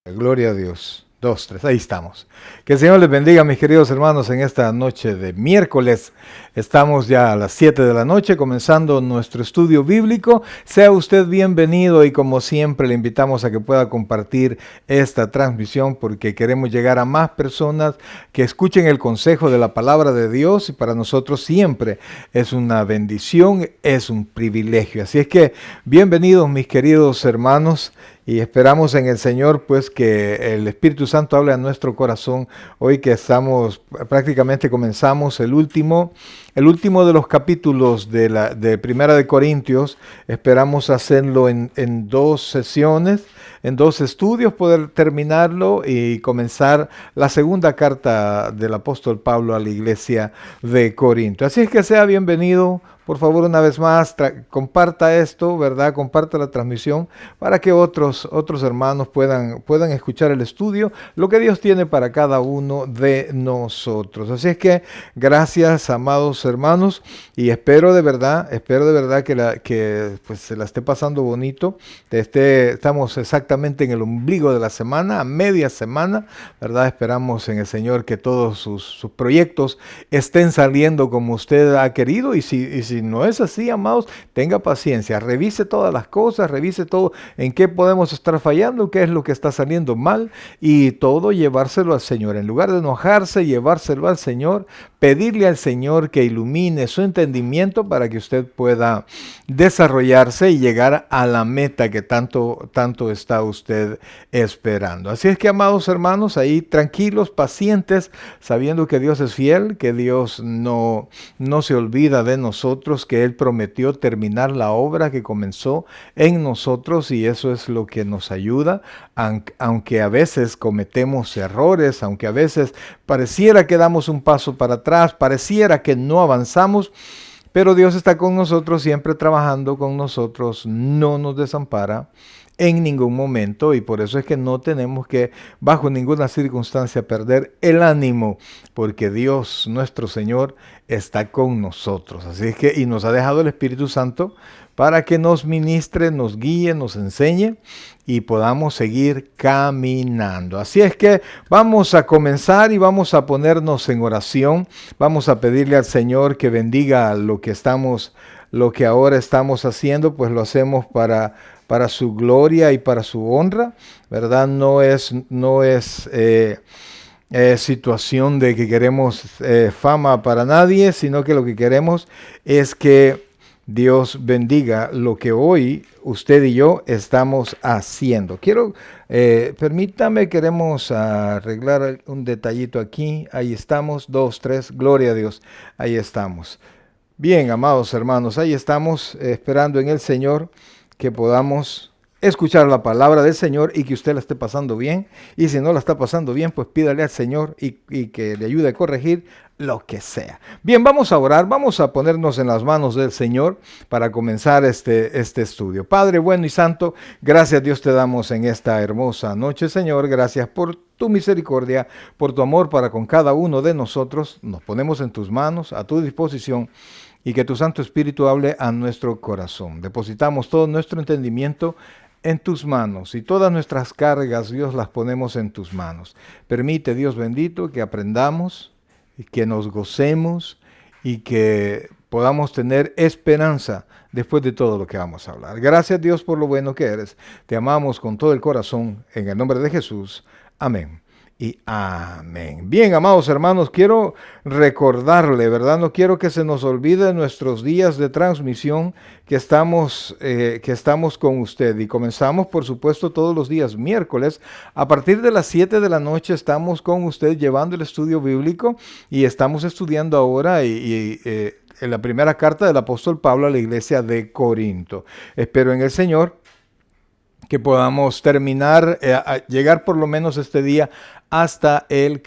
Gloria a Dios. Dos, tres, ahí estamos. Que el Señor les bendiga, mis queridos hermanos, en esta noche de miércoles. Estamos ya a las 7 de la noche comenzando nuestro estudio bíblico. Sea usted bienvenido y como siempre le invitamos a que pueda compartir esta transmisión porque queremos llegar a más personas que escuchen el consejo de la palabra de Dios y para nosotros siempre es una bendición, es un privilegio. Así es que bienvenidos, mis queridos hermanos. Y esperamos en el Señor pues que el Espíritu Santo hable a nuestro corazón hoy que prácticamente comenzamos el último de los capítulos de Primera de Corintios. Esperamos hacerlo en dos sesiones, en dos estudios, poder terminarlo y comenzar la segunda carta del apóstol Pablo a la iglesia de Corinto. Así es que sea bienvenido. Por favor, una vez más, comparta esto, ¿verdad? Comparta la transmisión para que otros hermanos puedan escuchar el estudio, lo que Dios tiene para cada uno de nosotros. Así es que gracias, amados hermanos, y espero de verdad que pues, se la esté pasando bonito. Estamos exactamente en el ombligo de la semana, a media semana, ¿verdad? Esperamos en el Señor que todos sus proyectos estén saliendo como usted ha querido y si no es así, amados, tenga paciencia, revise todas las cosas, revise todo en qué podemos estar fallando, qué es lo que está saliendo mal y todo llevárselo al Señor. En lugar de enojarse, llevárselo al Señor, pedirle al Señor que ilumine su entendimiento para que usted pueda desarrollarse y llegar a la meta que tanto está usted esperando. Así es que, amados hermanos, ahí tranquilos, pacientes, sabiendo que Dios es fiel, que Dios no se olvida de nosotros, que Él prometió terminar la obra que comenzó en nosotros y eso es lo que nos ayuda, aunque a veces cometemos errores, aunque a veces pareciera que damos un paso para atrás, pareciera que no avanzamos, pero Dios está con nosotros, siempre trabajando con nosotros, no nos desampara en ningún momento y por eso es que no tenemos que bajo ninguna circunstancia perder el ánimo porque Dios nuestro Señor está con nosotros. Así es que y nos ha dejado el Espíritu Santo para que nos ministre, nos guíe, nos enseñe y podamos seguir caminando. Así es que vamos a comenzar y vamos a ponernos en oración. Vamos a pedirle al Señor que bendiga lo que ahora estamos haciendo, pues lo hacemos para su gloria y para su honra, ¿verdad? No es situación de que queremos fama para nadie, sino que lo que queremos es que Dios bendiga lo que hoy usted y yo estamos haciendo. Permítame, queremos arreglar un detallito aquí. Ahí estamos, 2, 3, gloria a Dios. Ahí estamos. Bien, amados hermanos, ahí estamos esperando en el Señor que podamos escuchar la palabra del Señor y que usted la esté pasando bien. Y si no la está pasando bien, pues pídale al Señor y que le ayude a corregir lo que sea. Bien, vamos a orar, vamos a ponernos en las manos del Señor para comenzar este estudio. Padre bueno y santo, gracias Dios te damos en esta hermosa noche, Señor. Gracias por tu misericordia, por tu amor para con cada uno de nosotros. Nos ponemos en tus manos, a tu disposición. Y que tu Santo Espíritu hable a nuestro corazón. Depositamos todo nuestro entendimiento en tus manos y todas nuestras cargas, Dios, las ponemos en tus manos. Permite, Dios bendito, que aprendamos, y que nos gocemos y que podamos tener esperanza después de todo lo que vamos a hablar. Gracias, Dios, por lo bueno que eres. Te amamos con todo el corazón, en el nombre de Jesús. Amén. Y amén. Bien, amados hermanos, quiero recordarle, ¿verdad? No quiero que se nos olvide nuestros días de transmisión que estamos con usted. Y comenzamos, por supuesto, todos los días miércoles. A partir de las 7 de la noche estamos con usted llevando el estudio bíblico y estamos estudiando ahora en la primera carta del apóstol Pablo a la iglesia de Corinto. Espero en el Señor que podamos terminar, llegar por lo menos este día hasta el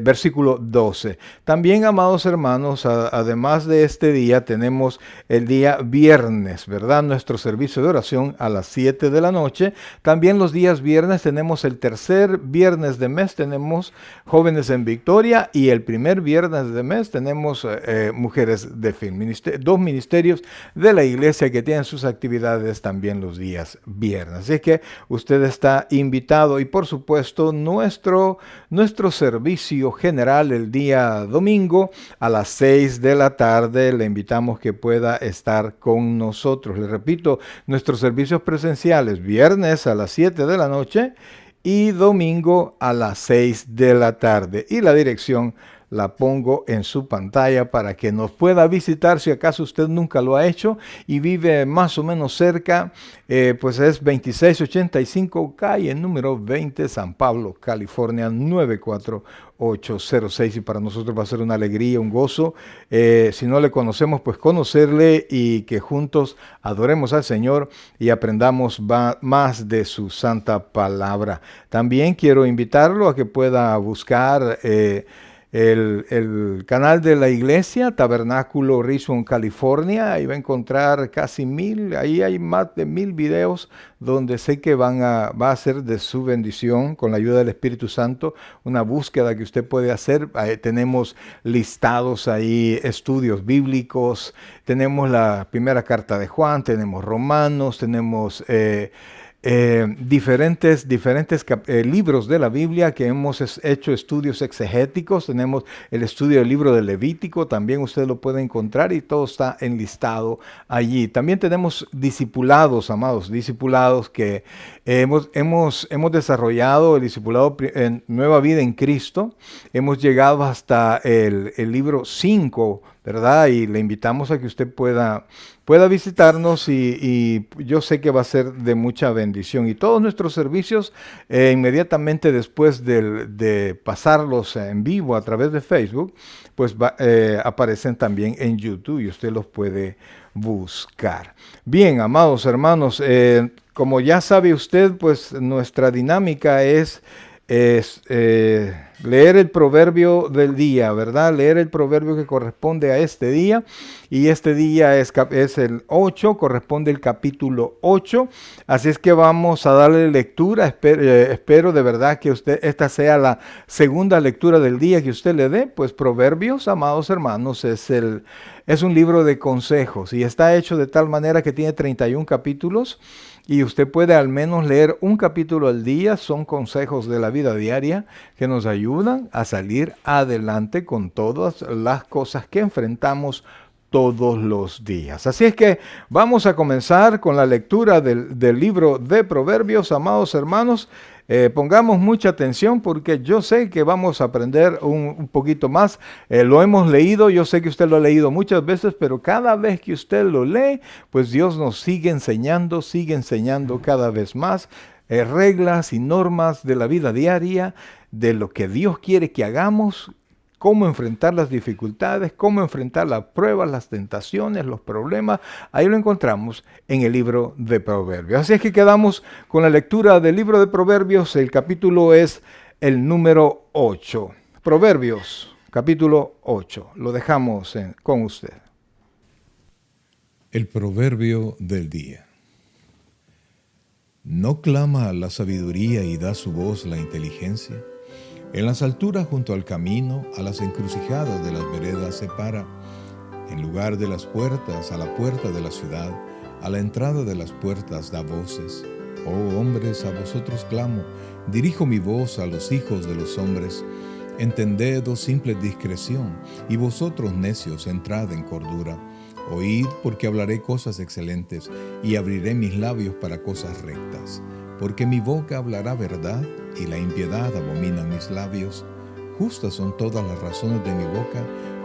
versículo 12. También, amados hermanos, además de este día, tenemos el día viernes, ¿verdad? Nuestro servicio de oración a las 7 de la noche. También los días viernes tenemos el tercer viernes de mes, tenemos Jóvenes en Victoria, y el primer viernes de mes tenemos Mujeres de Fin. Dos ministerios de la iglesia que tienen sus actividades también los días viernes. Así que usted está invitado, y por supuesto nuestro servicio general el día domingo a las 6 de la tarde. Le invitamos que pueda estar con nosotros. Le repito, nuestros servicios presenciales viernes a las 7 de la noche y domingo a las 6 de la tarde. Y la dirección la pongo en su pantalla para que nos pueda visitar si acaso usted nunca lo ha hecho y vive más o menos cerca. Pues es 2685 calle número 20, San Pablo, California 94806, y para nosotros va a ser una alegría, un gozo, si no le conocemos, pues conocerle, y que juntos adoremos al Señor y aprendamos más de su santa palabra. También quiero invitarlo a que pueda buscar el canal de la iglesia, Tabernáculo Richmond, California. Ahí va a encontrar casi 1000, ahí hay más de 1000 videos donde sé que va a ser de su bendición con la ayuda del Espíritu Santo, una búsqueda que usted puede hacer. Tenemos listados ahí estudios bíblicos, tenemos la primera carta de Juan, tenemos Romanos, tenemos diferentes libros de la Biblia que hemos hecho estudios exegéticos. Tenemos el estudio del libro de Levítico, también usted lo puede encontrar y todo está enlistado allí. También tenemos discipulados, amados, discipulados que hemos desarrollado el discipulado en Nueva Vida en Cristo. Hemos llegado hasta el libro 5, ¿verdad? Y le invitamos a que usted pueda visitarnos, y yo sé que va a ser de mucha bendición. Y todos nuestros servicios, inmediatamente después de pasarlos en vivo a través de Facebook, pues aparecen también en YouTube y usted los puede buscar. Bien, amados hermanos, como ya sabe usted, pues nuestra dinámica es leer el proverbio del día, ¿verdad? Leer el proverbio que corresponde a este día, y este día es el 8, corresponde el capítulo 8, así es que vamos a darle lectura. Espero de verdad que esta sea la segunda lectura del día que usted le dé. Pues Proverbios, amados hermanos, es un libro de consejos, y está hecho de tal manera que tiene 31 capítulos, y usted puede al menos leer un capítulo al día. Son consejos de la vida diaria que nos ayudan a salir adelante con todas las cosas que enfrentamos todos los días. Así es que vamos a comenzar con la lectura del libro de Proverbios, amados hermanos. Pongamos mucha atención, porque yo sé que vamos a aprender un poquito más. Lo hemos leído, yo sé que usted lo ha leído muchas veces, pero cada vez que usted lo lee, pues Dios nos sigue enseñando cada vez más reglas y normas de la vida diaria, de lo que Dios quiere que hagamos, cómo enfrentar las dificultades, cómo enfrentar las pruebas, las tentaciones, los problemas. Ahí lo encontramos en el libro de Proverbios. Así es que quedamos con la lectura del libro de Proverbios. El capítulo es el número 8. Proverbios, capítulo 8. Lo dejamos con usted. El proverbio del día. ¿No clama la sabiduría y da su voz la inteligencia? En las alturas junto al camino, a las encrucijadas de las veredas se para. En lugar de las puertas, a la puerta de la ciudad, a la entrada de las puertas da voces. Oh hombres, a vosotros clamo, dirijo mi voz a los hijos de los hombres. Entended, oh simple discreción, y vosotros necios, entrad en cordura. Oíd, porque hablaré cosas excelentes, y abriré mis labios para cosas rectas. Porque mi boca hablará verdad, y la impiedad abomina mis labios. Justas son todas las razones de mi boca,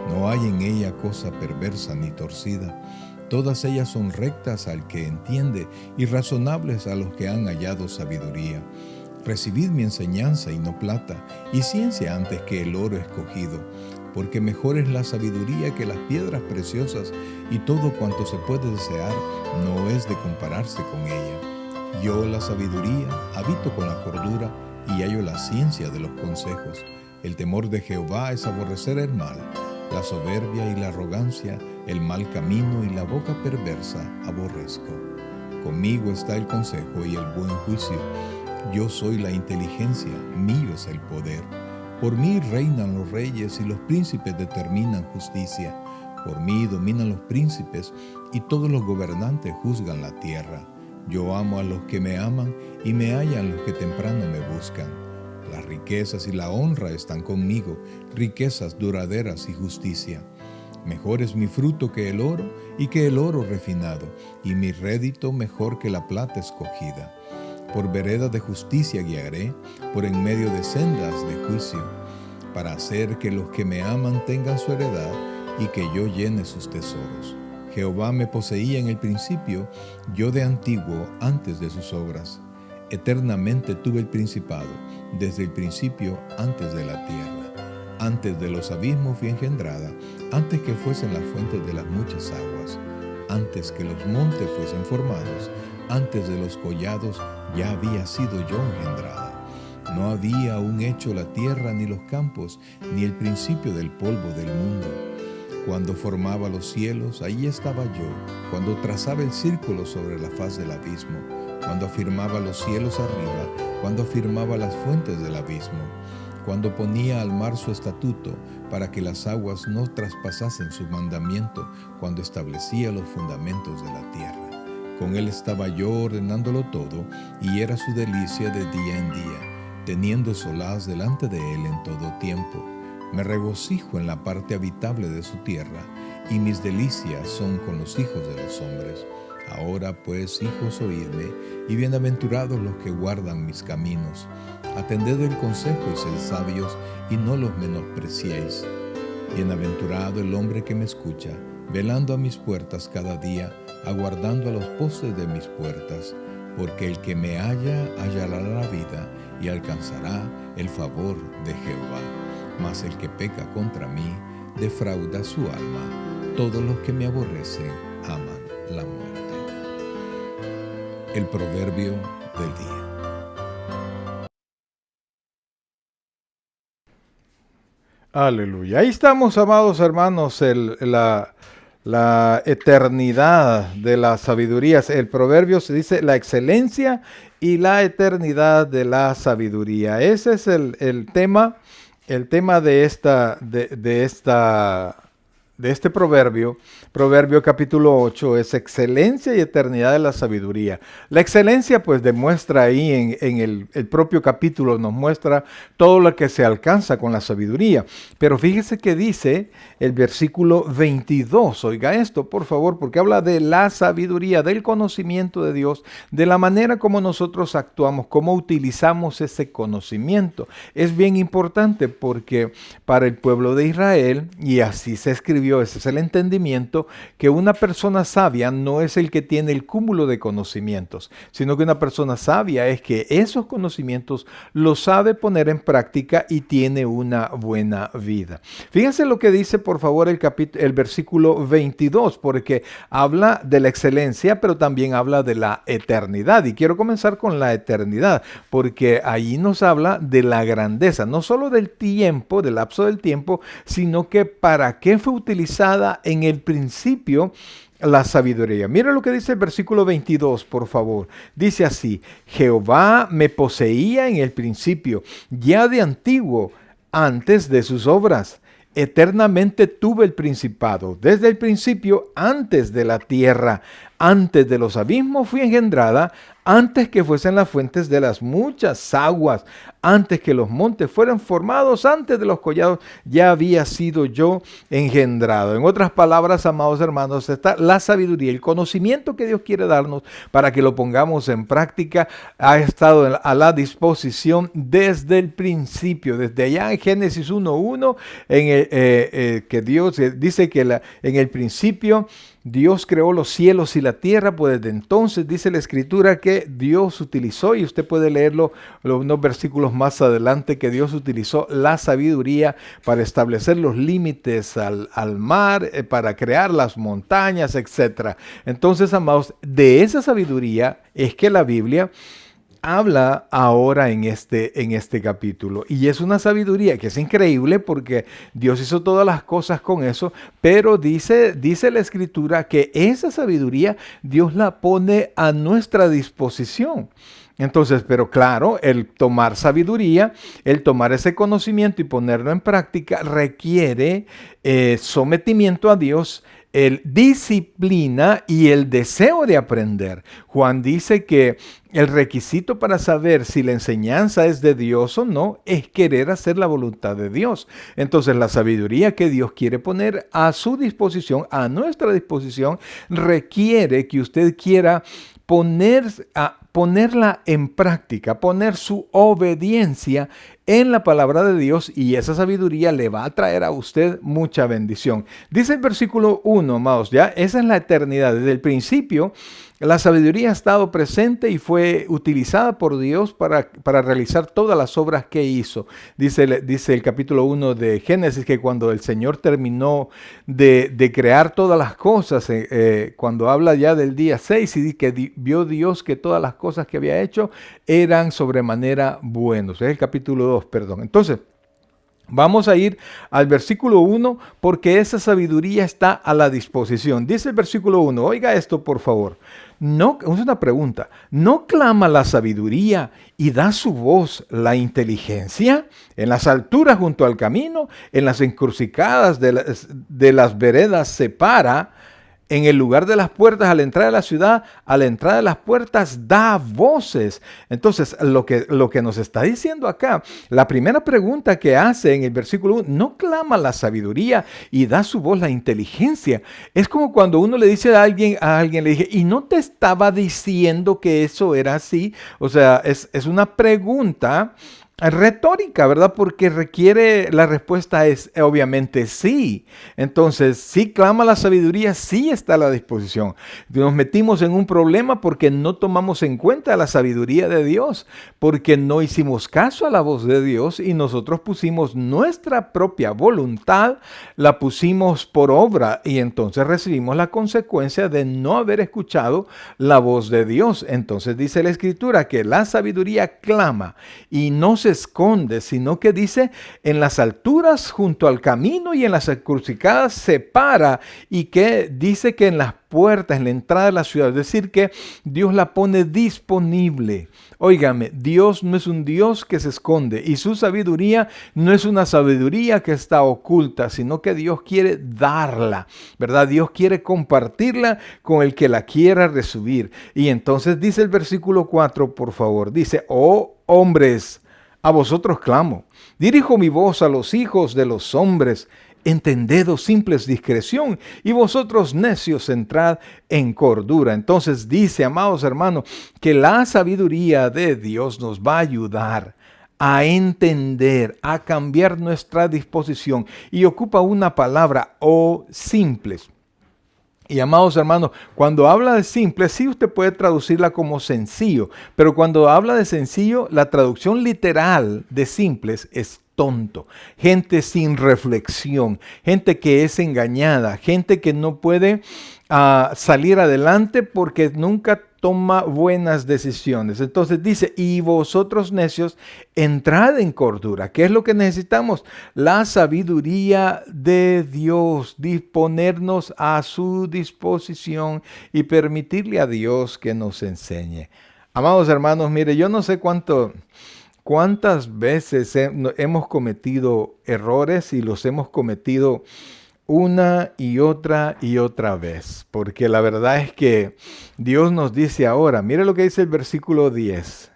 no hay en ella cosa perversa ni torcida. Todas ellas son rectas al que entiende, y razonables a los que han hallado sabiduría. Recibid mi enseñanza y no plata, y ciencia antes que el oro escogido. Porque mejor es la sabiduría que las piedras preciosas, y todo cuanto se puede desear no es de compararse con ella. Yo, la sabiduría, habito con la cordura, y hallo la ciencia de los consejos. El temor de Jehová es aborrecer el mal, la soberbia y la arrogancia, el mal camino y la boca perversa aborrezco. Conmigo está el consejo y el buen juicio. Yo soy la inteligencia, mío es el poder. Por mí reinan los reyes y los príncipes determinan justicia. Por mí dominan los príncipes y todos los gobernantes juzgan la tierra. Yo amo a los que me aman y me hallan los que temprano me buscan. Las riquezas y la honra están conmigo, riquezas duraderas y justicia. Mejor es mi fruto que el oro y que el oro refinado, y mi rédito mejor que la plata escogida. Por veredas de justicia guiaré, por en medio de sendas de juicio, para hacer que los que me aman tengan su heredad y que yo llene sus tesoros. Jehová me poseía en el principio, yo de antiguo antes de sus obras. Eternamente tuve el principado, desde el principio antes de la tierra. Antes de los abismos fui engendrada, antes que fuesen las fuentes de las muchas aguas, antes que los montes fuesen formados, antes de los collados ya había sido yo engendrada. No había aún hecho la tierra ni los campos, ni el principio del polvo del mundo. Cuando formaba los cielos, ahí estaba yo, cuando trazaba el círculo sobre la faz del abismo, cuando afirmaba los cielos arriba, cuando afirmaba las fuentes del abismo, cuando ponía al mar su estatuto para que las aguas no traspasasen su mandamiento, cuando establecía los fundamentos de la tierra. Con él estaba yo ordenándolo todo, y era su delicia de día en día, teniendo solaz delante de él en todo tiempo. Me regocijo en la parte habitable de su tierra, y mis delicias son con los hijos de los hombres. Ahora pues, hijos, oídme, y bienaventurados los que guardan mis caminos. Atended el consejo y sed sabios, y no los menospreciéis. Bienaventurado el hombre que me escucha, velando a mis puertas cada día, aguardando a los postes de mis puertas, porque el que me halla, hallará la vida, y alcanzará el favor de Jehová. Mas el que peca contra mí, defrauda su alma. Todos los que me aborrecen aman la muerte. El proverbio del día. Aleluya. Ahí estamos, amados hermanos, la eternidad de las sabidurías. El proverbio se dice la excelencia y la eternidad de la sabiduría. Ese es el tema de este proverbio. Proverbio capítulo 8 es excelencia y eternidad de la sabiduría. La excelencia pues demuestra ahí en el propio capítulo, nos muestra todo lo que se alcanza con la sabiduría. Pero fíjese que dice el versículo 22, oiga esto por favor, porque habla de la sabiduría, del conocimiento de Dios, de la manera como nosotros actuamos, cómo utilizamos ese conocimiento. Es bien importante porque para el pueblo de Israel, y así se escribió, ese es el entendimiento, que una persona sabia no es el que tiene el cúmulo de conocimientos, sino que una persona sabia es que esos conocimientos los sabe poner en práctica y tiene una buena vida. Fíjense lo que dice por favor el versículo 22, porque habla de la excelencia, pero también habla de la eternidad. Y quiero comenzar con la eternidad, porque ahí nos habla de la grandeza, no solo del tiempo, del lapso del tiempo, sino que para qué fue utilizada en el principio la sabiduría. Mira lo que dice el versículo 22, por favor. Dice así: Jehová me poseía en el principio, ya de antiguo, antes de sus obras. Eternamente tuve el principado, desde el principio, antes de la tierra. Antes de los abismos fui engendrada, antes que fuesen las fuentes de las muchas aguas, antes que los montes fueran formados, antes de los collados, ya había sido yo engendrado. En otras palabras, amados hermanos, está la sabiduría, el conocimiento que Dios quiere darnos para que lo pongamos en práctica, ha estado a la disposición desde el principio, desde allá en Génesis 1:1, que Dios dice que en el principio Dios creó los cielos y la tierra, pues desde entonces dice la Escritura que Dios utilizó, y usted puede leerlo unos versículos más adelante, que Dios utilizó la sabiduría para establecer los límites al mar, para crear las montañas, etc. Entonces, amados, de esa sabiduría es que la Biblia habla ahora en este capítulo. Y es una sabiduría que es increíble porque Dios hizo todas las cosas con eso, pero dice la Escritura que esa sabiduría Dios la pone a nuestra disposición. Entonces, pero claro, el tomar sabiduría, el tomar ese conocimiento y ponerlo en práctica requiere sometimiento a Dios, el disciplina y el deseo de aprender. Juan dice que el requisito para saber si la enseñanza es de Dios o no es querer hacer la voluntad de Dios. Entonces, la sabiduría que Dios quiere poner a su disposición, a nuestra disposición, requiere que usted quiera ponerla en práctica, poner su obediencia en la palabra de Dios, y esa sabiduría le va a traer a usted mucha bendición. Dice el versículo 1, amados, ya, esa es la eternidad. Desde el principio, la sabiduría ha estado presente y fue utilizada por Dios para realizar todas las obras que hizo. Dice el capítulo 1 de Génesis que cuando el Señor terminó de crear todas las cosas, cuando habla ya del día 6, y dice que vio Dios que todas las cosas que había hecho eran sobremanera buenos. Es el capítulo 2, perdón. Entonces, vamos a ir al versículo 1 porque esa sabiduría está a la disposición. Dice el versículo 1, oiga esto por favor. No, es una pregunta. ¿No clama la sabiduría y da su voz la inteligencia? En las alturas junto al camino, en las encrucijadas de las veredas se para. En el lugar de las puertas, a la entrada de la ciudad, a la entrada de las puertas, da voces. Entonces, lo que nos está diciendo acá, la primera pregunta que hace en el versículo 1, ¿no clama la sabiduría y da su voz la inteligencia? Es como cuando uno le dice a alguien le dije, ¿y no te estaba diciendo que eso era así? O sea, es una pregunta retórica, ¿verdad? Porque la respuesta es obviamente sí. Entonces, sí clama la sabiduría, sí está a la disposición. Nos metimos en un problema porque no tomamos en cuenta la sabiduría de Dios, porque no hicimos caso a la voz de Dios y nosotros pusimos nuestra propia voluntad, la pusimos por obra y entonces recibimos la consecuencia de no haber escuchado la voz de Dios. Entonces dice la Escritura que la sabiduría clama y no se esconde, sino que dice en las alturas junto al camino y en las encrucijadas se para, y que dice que en las puertas, en la entrada de la ciudad, es decir que Dios la pone disponible. Óigame, Dios no es un Dios que se esconde y su sabiduría no es una sabiduría que está oculta, sino que Dios quiere darla, ¿verdad? Dios quiere compartirla con el que la quiera recibir. Y entonces dice el versículo 4, por favor, dice, oh hombres, a vosotros clamo, dirijo mi voz a los hijos de los hombres, entended, oh simples, discreción, y vosotros necios entrad en cordura. Entonces dice, amados hermanos, que la sabiduría de Dios nos va a ayudar a entender, a cambiar nuestra disposición, y ocupa una palabra, oh simples. Y amados hermanos, cuando habla de simple, sí usted puede traducirla como sencillo, pero cuando habla de sencillo, la traducción literal de simples es tonto, gente sin reflexión, gente que es engañada, gente que no puede salir adelante porque nunca toma buenas decisiones. Entonces dice, y vosotros necios, entrad en cordura. ¿Qué es lo que necesitamos? La sabiduría de Dios, disponernos a su disposición y permitirle a Dios que nos enseñe. Amados hermanos, mire, yo no sé cuántas veces hemos cometido errores y los hemos cometido una y otra vez, porque la verdad es que Dios nos dice ahora, mire lo que dice el versículo 10,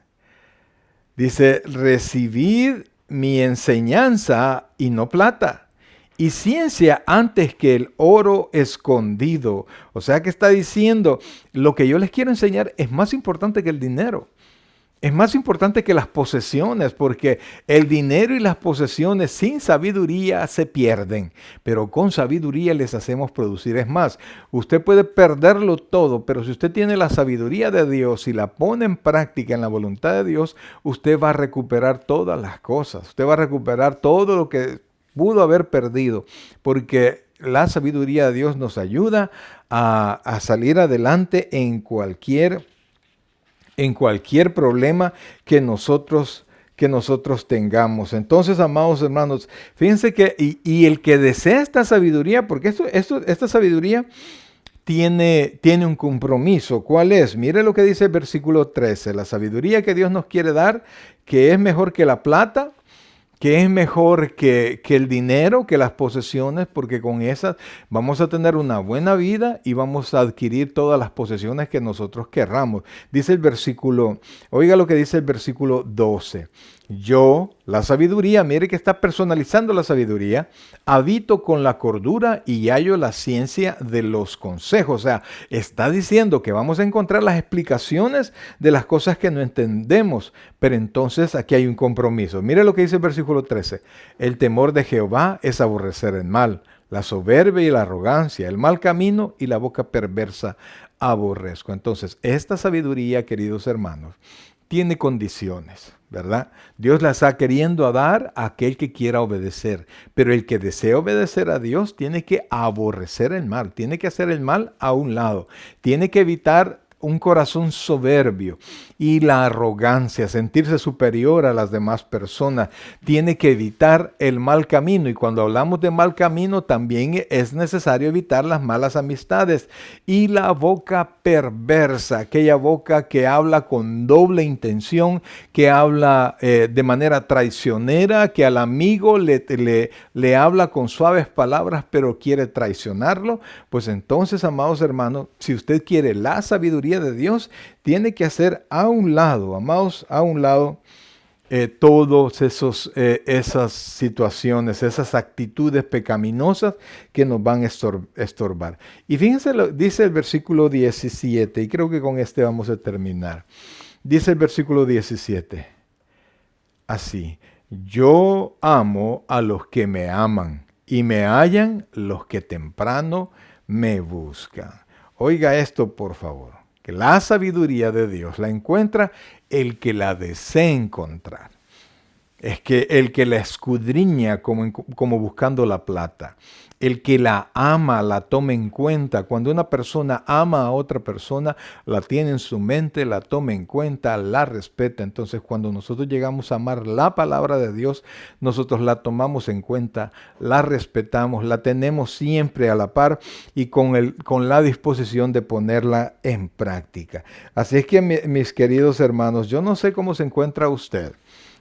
dice, recibid mi enseñanza y no plata, y ciencia antes que el oro escondido. O sea que está diciendo, lo que yo les quiero enseñar es más importante que el dinero. Es más importante que las posesiones, porque el dinero y las posesiones sin sabiduría se pierden, pero con sabiduría les hacemos producir. Es más, usted puede perderlo todo, pero si usted tiene la sabiduría de Dios y la pone en práctica en la voluntad de Dios, usted va a recuperar todas las cosas. Usted va a recuperar todo lo que pudo haber perdido, porque la sabiduría de Dios nos ayuda a salir adelante en cualquier en cualquier problema que nosotros tengamos. Entonces, amados hermanos, fíjense que, y el que desea esta sabiduría, porque esta sabiduría tiene un compromiso. ¿Cuál es? Mire lo que dice el versículo 13. La sabiduría que Dios nos quiere dar, que es mejor que la plata, que es mejor que el dinero, que las posesiones, porque con esas vamos a tener una buena vida y vamos a adquirir todas las posesiones que nosotros querramos. Dice el versículo, oiga lo que dice el versículo 12. Yo, la sabiduría, mire que está personalizando la sabiduría, habito con la cordura y hallo la ciencia de los consejos. O sea, está diciendo que vamos a encontrar las explicaciones de las cosas que no entendemos. Pero entonces aquí hay un compromiso. Mire lo que dice el versículo 13. El temor de Jehová es aborrecer el mal, la soberbia y la arrogancia, el mal camino y la boca perversa aborrezco. Entonces, esta sabiduría, queridos hermanos, tiene condiciones, ¿verdad? Dios las está queriendo dar a aquel que quiera obedecer, pero el que desea obedecer a Dios tiene que aborrecer el mal, tiene que hacer el mal a un lado, tiene que evitar un corazón soberbio y la arrogancia, sentirse superior a las demás personas. Tiene que evitar el mal camino, y cuando hablamos de mal camino también es necesario evitar las malas amistades y la boca perversa, aquella boca que habla con doble intención, que habla de manera traicionera, que al amigo le habla con suaves palabras pero quiere traicionarlo. Pues entonces, amados hermanos, si usted quiere la sabiduría de Dios, tiene que hacer a un lado, amados, a un lado todas esas situaciones, esas actitudes pecaminosas que nos van a estorbar. Y fíjense, dice el versículo 17, y creo que con este vamos a terminar. Dice el versículo 17, así: yo amo a los que me aman, y me hallan los que temprano me buscan. Oiga esto, por favor, que la sabiduría de Dios la encuentra el que la desea encontrar. Es que el que la escudriña como buscando la plata. El que la ama la toma en cuenta. Cuando una persona ama a otra persona, la tiene en su mente, la toma en cuenta, la respeta. Entonces, cuando nosotros llegamos a amar la palabra de Dios, nosotros la tomamos en cuenta, la respetamos, la tenemos siempre a la par y con la disposición de ponerla en práctica. Así es que, mis queridos hermanos, yo no sé cómo se encuentra usted,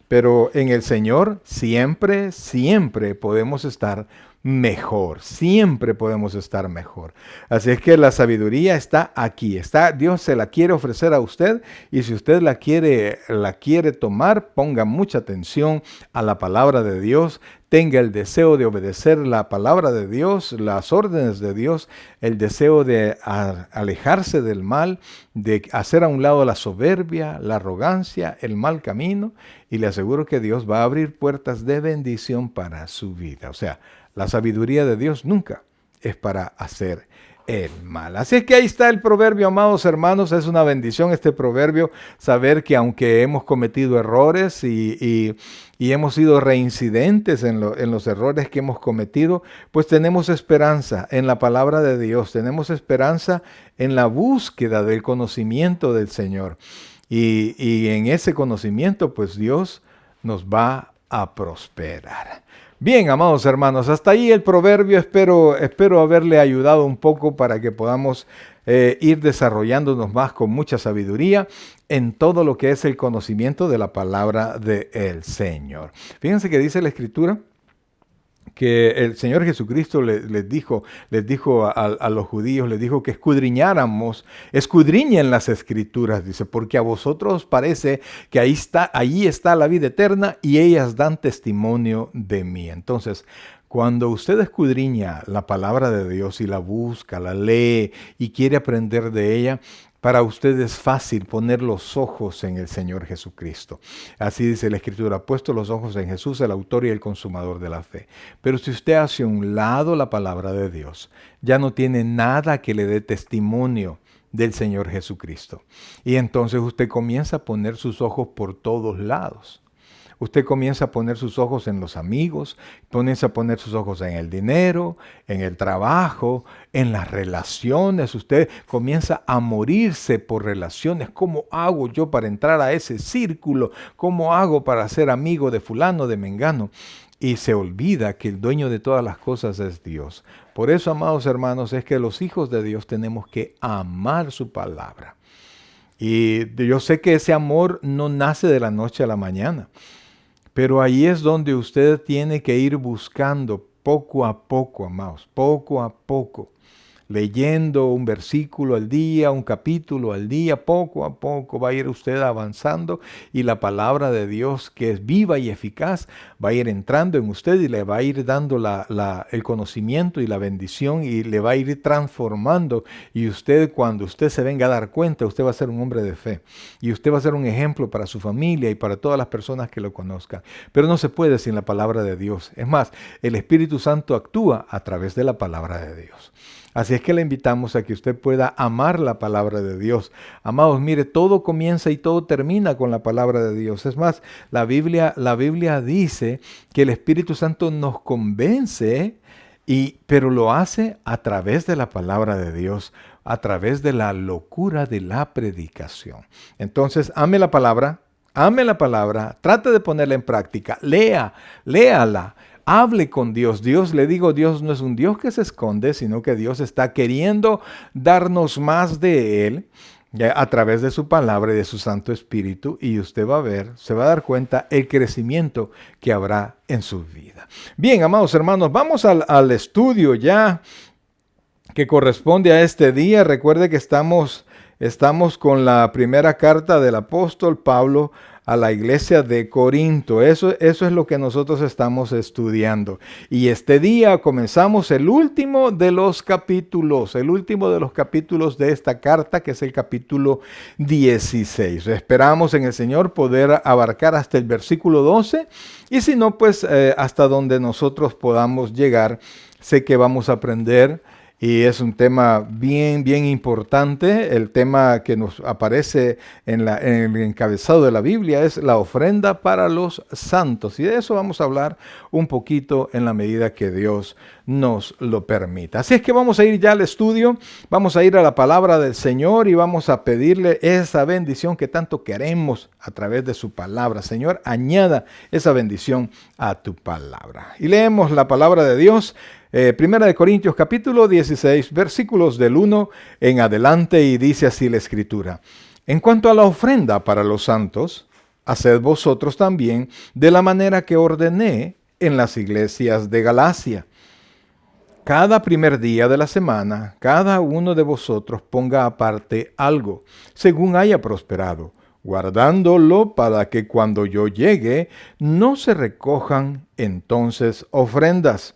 pero en el Señor siempre, siempre podemos estar mejor. Siempre podemos estar mejor. Así es que la sabiduría está aquí. Dios se la quiere ofrecer a usted, y si usted la quiere tomar, ponga mucha atención a la palabra de Dios. Tenga el deseo de obedecer la palabra de Dios, las órdenes de Dios, el deseo de alejarse del mal, de hacer a un lado la soberbia, la arrogancia, el mal camino, y le aseguro que Dios va a abrir puertas de bendición para su vida. O sea, la sabiduría de Dios nunca es para hacer el mal. Así es que ahí está el proverbio, amados hermanos. Es una bendición este proverbio, saber que aunque hemos cometido errores y hemos sido reincidentes en los errores que hemos cometido, pues tenemos esperanza en la palabra de Dios, tenemos esperanza en la búsqueda del conocimiento del Señor. Y en ese conocimiento, pues Dios nos va a prosperar. Bien, amados hermanos, hasta ahí el proverbio. Espero haberle ayudado un poco para que podamos ir desarrollándonos más con mucha sabiduría en todo lo que es el conocimiento de la palabra del Señor. Fíjense que dice la Escritura que el Señor Jesucristo les dijo a los judíos, les dijo que escudriñen las Escrituras, dice, porque a vosotros os parece que ahí está la vida eterna, y ellas dan testimonio de mí. Entonces, cuando usted escudriña la palabra de Dios y la busca, la lee y quiere aprender de ella, para usted es fácil poner los ojos en el Señor Jesucristo. Así dice la Escritura: puesto los ojos en Jesús, el autor y el consumador de la fe. Pero si usted hace a un lado la palabra de Dios, ya no tiene nada que le dé testimonio del Señor Jesucristo. Y entonces usted comienza a poner sus ojos por todos lados. Usted comienza a poner sus ojos en los amigos, comienza a poner sus ojos en el dinero, en el trabajo, en las relaciones. Usted comienza a morirse por relaciones. ¿Cómo hago yo para entrar a ese círculo? ¿Cómo hago para ser amigo de fulano, de mengano? Y se olvida que el dueño de todas las cosas es Dios. Por eso, amados hermanos, es que los hijos de Dios tenemos que amar su palabra. Y yo sé que ese amor no nace de la noche a la mañana, pero ahí es donde usted tiene que ir buscando poco a poco, amados, poco a poco. Leyendo un versículo al día, un capítulo al día, poco a poco va a ir usted avanzando y la palabra de Dios, que es viva y eficaz, va a ir entrando en usted y le va a ir dando el conocimiento y la bendición y le va a ir transformando. Y usted, cuando usted se venga a dar cuenta, usted va a ser un hombre de fe y usted va a ser un ejemplo para su familia y para todas las personas que lo conozcan. Pero no se puede sin la palabra de Dios. Es más, el Espíritu Santo actúa a través de la palabra de Dios. Así es que le invitamos a que usted pueda amar la palabra de Dios. Amados, mire, todo comienza y todo termina con la palabra de Dios. Es más, la Biblia dice que el Espíritu Santo nos convence, pero lo hace a través de la palabra de Dios, a través de la locura de la predicación. Entonces, ame la palabra, trate de ponerla en práctica, léala. Hable con Dios. Dios no es un Dios que se esconde, sino que Dios está queriendo darnos más de Él a través de su palabra y de su Santo Espíritu. Y usted va a ver, se va a dar cuenta el crecimiento que habrá en su vida. Bien, amados hermanos, vamos al estudio ya que corresponde a este día. Recuerde que estamos con la primera carta del apóstol Pablo a la iglesia de Corinto. Eso es lo que nosotros estamos estudiando. Y este día comenzamos el último de los capítulos de esta carta, que es el capítulo 16. Esperamos en el Señor poder abarcar hasta el versículo 12, y si no, pues hasta donde nosotros podamos llegar. Sé que vamos a aprender. Y es un tema bien, bien importante. El tema que nos aparece en el encabezado de la Biblia es la ofrenda para los santos. Y de eso vamos a hablar un poquito en la medida que Dios nos lo permita. Así es que vamos a ir ya al estudio, vamos a ir a la palabra del Señor y vamos a pedirle esa bendición que tanto queremos a través de su palabra. Señor, añada esa bendición a tu palabra. Y leemos la palabra de Dios. Primera de Corintios capítulo 16, versículos del 1 en adelante, y dice así la Escritura: En cuanto a la ofrenda para los santos, haced vosotros también de la manera que ordené en las iglesias de Galacia. Cada primer día de la semana, cada uno de vosotros ponga aparte algo, según haya prosperado, guardándolo para que cuando yo llegue no se recojan entonces ofrendas.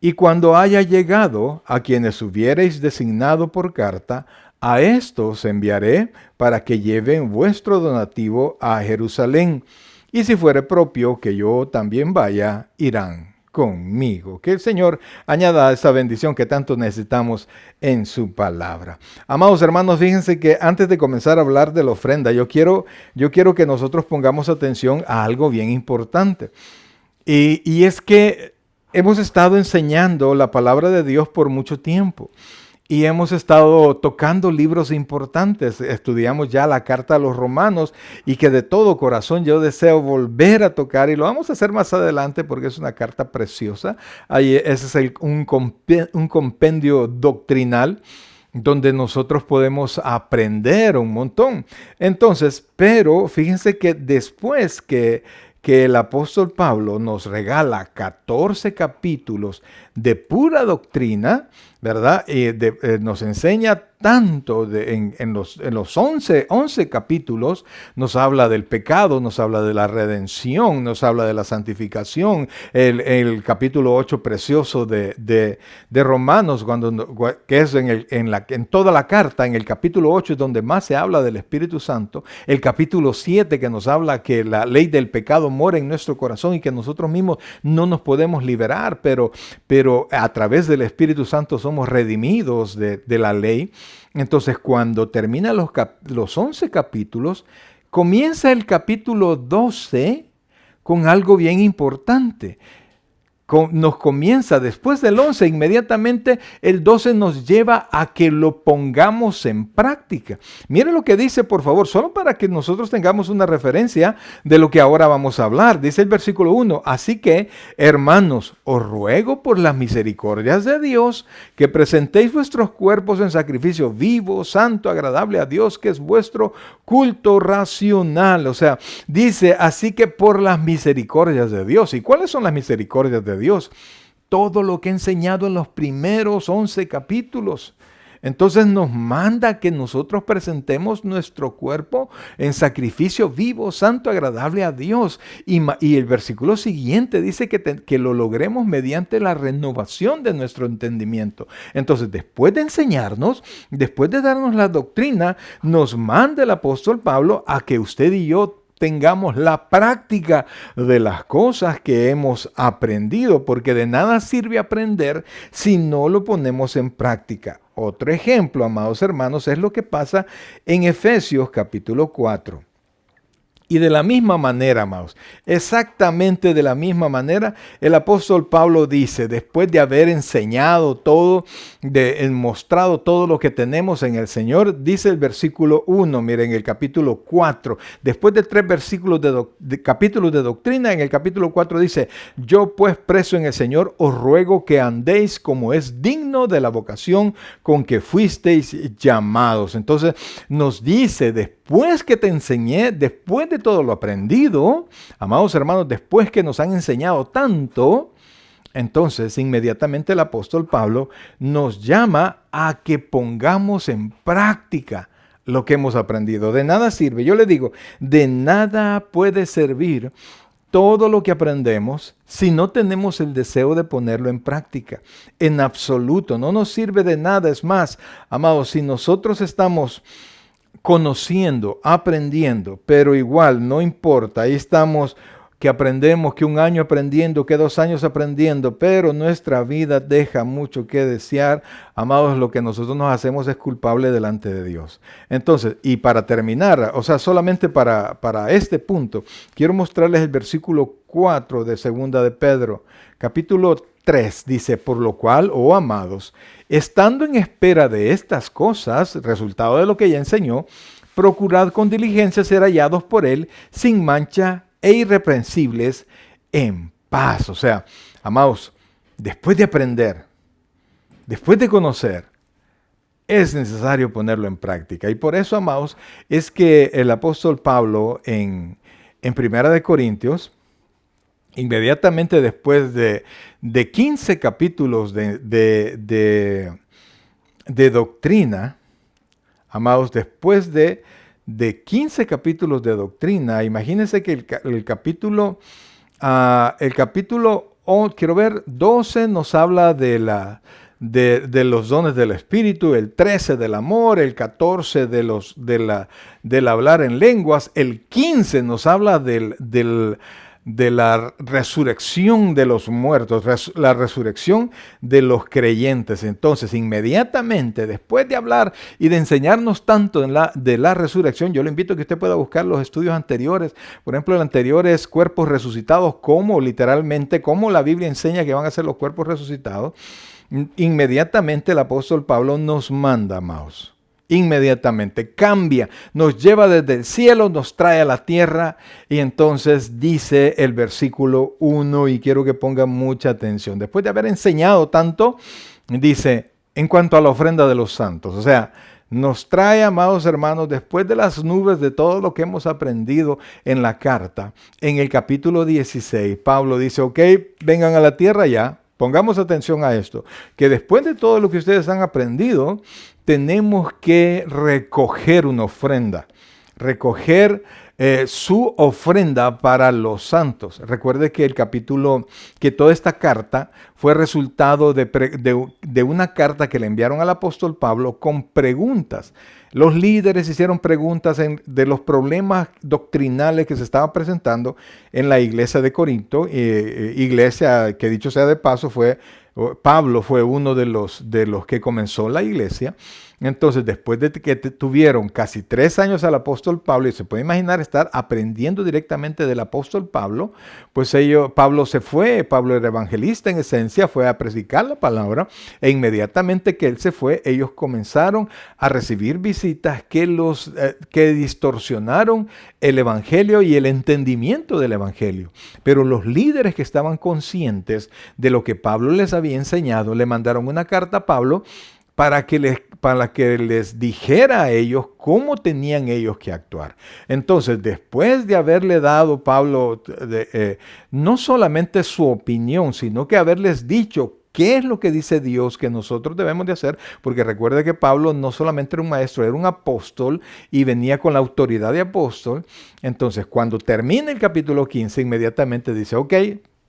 Y cuando haya llegado, a quienes hubiereis designado por carta, a estos enviaré para que lleven vuestro donativo a Jerusalén. Y si fuere propio que yo también vaya, irán conmigo. Que el Señor añada esa bendición que tanto necesitamos en su palabra. Amados hermanos, fíjense que antes de comenzar a hablar de la ofrenda, yo quiero que nosotros pongamos atención a algo bien importante. Y es que hemos estado enseñando la palabra de Dios por mucho tiempo y hemos estado tocando libros importantes. Estudiamos ya la carta a los Romanos, y que de todo corazón yo deseo volver a tocar, y lo vamos a hacer más adelante porque es una carta preciosa. Ahí ese es un compendio doctrinal donde nosotros podemos aprender un montón. Entonces, pero fíjense que después que el apóstol Pablo nos regala 14 capítulos de pura doctrina, ¿verdad? Nos enseña tanto en los 11 capítulos. Nos habla del pecado, nos habla de la redención, nos habla de la santificación. El capítulo 8 precioso de Romanos, que es en toda la carta, en el capítulo 8 es donde más se habla del Espíritu Santo. El capítulo 7 que nos habla que la ley del pecado mora en nuestro corazón y que nosotros mismos no nos podemos liberar, pero a través del Espíritu Santo somos redimidos de la ley. Entonces, cuando termina los 11 capítulos, comienza el capítulo 12 con algo bien importante. Nos comienza después del 11, inmediatamente el 12 nos lleva a que lo pongamos en práctica. Mire lo que dice, por favor, solo para que nosotros tengamos una referencia de lo que ahora vamos a hablar. Dice el versículo 1, así que, hermanos, os ruego por las misericordias de Dios que presentéis vuestros cuerpos en sacrificio vivo, santo, agradable a Dios, que es vuestro culto racional. O sea, dice, así que por las misericordias de Dios. ¿Y cuáles son las misericordias de Dios? Todo lo que he enseñado en los primeros 11 capítulos. Entonces nos manda que nosotros presentemos nuestro cuerpo en sacrificio vivo, santo, agradable a Dios. Y el versículo siguiente dice que lo logremos mediante la renovación de nuestro entendimiento. Entonces, después de enseñarnos, después de darnos la doctrina, nos manda el apóstol Pablo a que usted y yo tengamos la práctica de las cosas que hemos aprendido, porque de nada sirve aprender si no lo ponemos en práctica. Otro ejemplo, amados hermanos, es lo que pasa en Efesios capítulo 4. Y de la misma manera, amados, exactamente de la misma manera, el apóstol Pablo dice, después de haber enseñado todo, mostrado todo lo que tenemos en el Señor, dice el versículo 1, miren, el capítulo 4, después de 3 versículos capítulos de doctrina, en el capítulo 4 dice, yo pues preso en el Señor, os ruego que andéis como es digno de la vocación con que fuisteis llamados. Entonces nos dice, después que te enseñé, después de todo lo aprendido, amados hermanos, después que nos han enseñado tanto, entonces inmediatamente el apóstol Pablo nos llama a que pongamos en práctica lo que hemos aprendido. De nada sirve, yo le digo, de nada puede servir todo lo que aprendemos si no tenemos el deseo de ponerlo en práctica. En absoluto, no nos sirve de nada. Es más, amados, si nosotros estamos conociendo, aprendiendo, pero igual no importa, ahí estamos, que aprendemos, que 1 año aprendiendo, que 2 años aprendiendo, pero nuestra vida deja mucho que desear, amados, lo que nosotros nos hacemos es culpable delante de Dios. Entonces, y para terminar, o sea, solamente para este punto, quiero mostrarles el versículo 4 de 2 de Pedro, capítulo 3, dice, por lo cual, oh amados, estando en espera de estas cosas, resultado de lo que ya enseñó, procurad con diligencia ser hallados por él sin mancha e irreprensibles en paz. O sea, amados, después de aprender, después de conocer, es necesario ponerlo en práctica. Y por eso, amados, es que el apóstol Pablo en 1 Corintios, inmediatamente después de 15 capítulos de doctrina, amados, después de 15 capítulos de doctrina, imagínense que el capítulo, quiero ver, 12 nos habla de los dones del Espíritu, el 13 del amor, el 14 del hablar en lenguas, el 15 nos habla de la resurrección de los muertos, la resurrección de los creyentes. Entonces, inmediatamente, después de hablar y de enseñarnos tanto de la resurrección, yo le invito a que usted pueda buscar los estudios anteriores. Por ejemplo, el anterior es cuerpos resucitados, cómo la Biblia enseña que van a ser los cuerpos resucitados. Inmediatamente el apóstol Pablo nos manda, amados. Inmediatamente cambia, nos lleva desde el cielo, nos trae a la tierra y entonces dice el versículo 1 y quiero que pongan mucha atención. Después de haber enseñado tanto, dice en cuanto a la ofrenda de los santos, o sea, nos trae, amados hermanos, después de las nubes de todo lo que hemos aprendido en la carta, en el capítulo 16, Pablo dice, ok, vengan a la tierra ya. Pongamos atención a esto, que después de todo lo que ustedes han aprendido, tenemos que recoger una ofrenda, recoger su ofrenda para los santos. Recuerde que que toda esta carta fue resultado de una carta que le enviaron al apóstol Pablo con preguntas. Los líderes hicieron preguntas de los problemas doctrinales que se estaban presentando en la iglesia de Corinto, iglesia que dicho sea de paso fue Pablo fue uno de los que comenzó la iglesia. Entonces, después de que tuvieron casi 3 años al apóstol Pablo, y se puede imaginar estar aprendiendo directamente del apóstol Pablo, pues Pablo se fue, Pablo era evangelista en esencia, fue a predicar la palabra, e inmediatamente que él se fue, ellos comenzaron a recibir visitas que distorsionaron el evangelio y el entendimiento del evangelio. Pero los líderes que estaban conscientes de lo que Pablo les había enseñado, le mandaron una carta a Pablo para que les dijera a ellos cómo tenían ellos que actuar. Entonces, después de haberle dado Pablo no solamente su opinión, sino que haberles dicho qué es lo que dice Dios que nosotros debemos de hacer, porque recuerde que Pablo no solamente era un maestro, era un apóstol y venía con la autoridad de apóstol. Entonces, cuando termina el capítulo 15, inmediatamente dice, ok,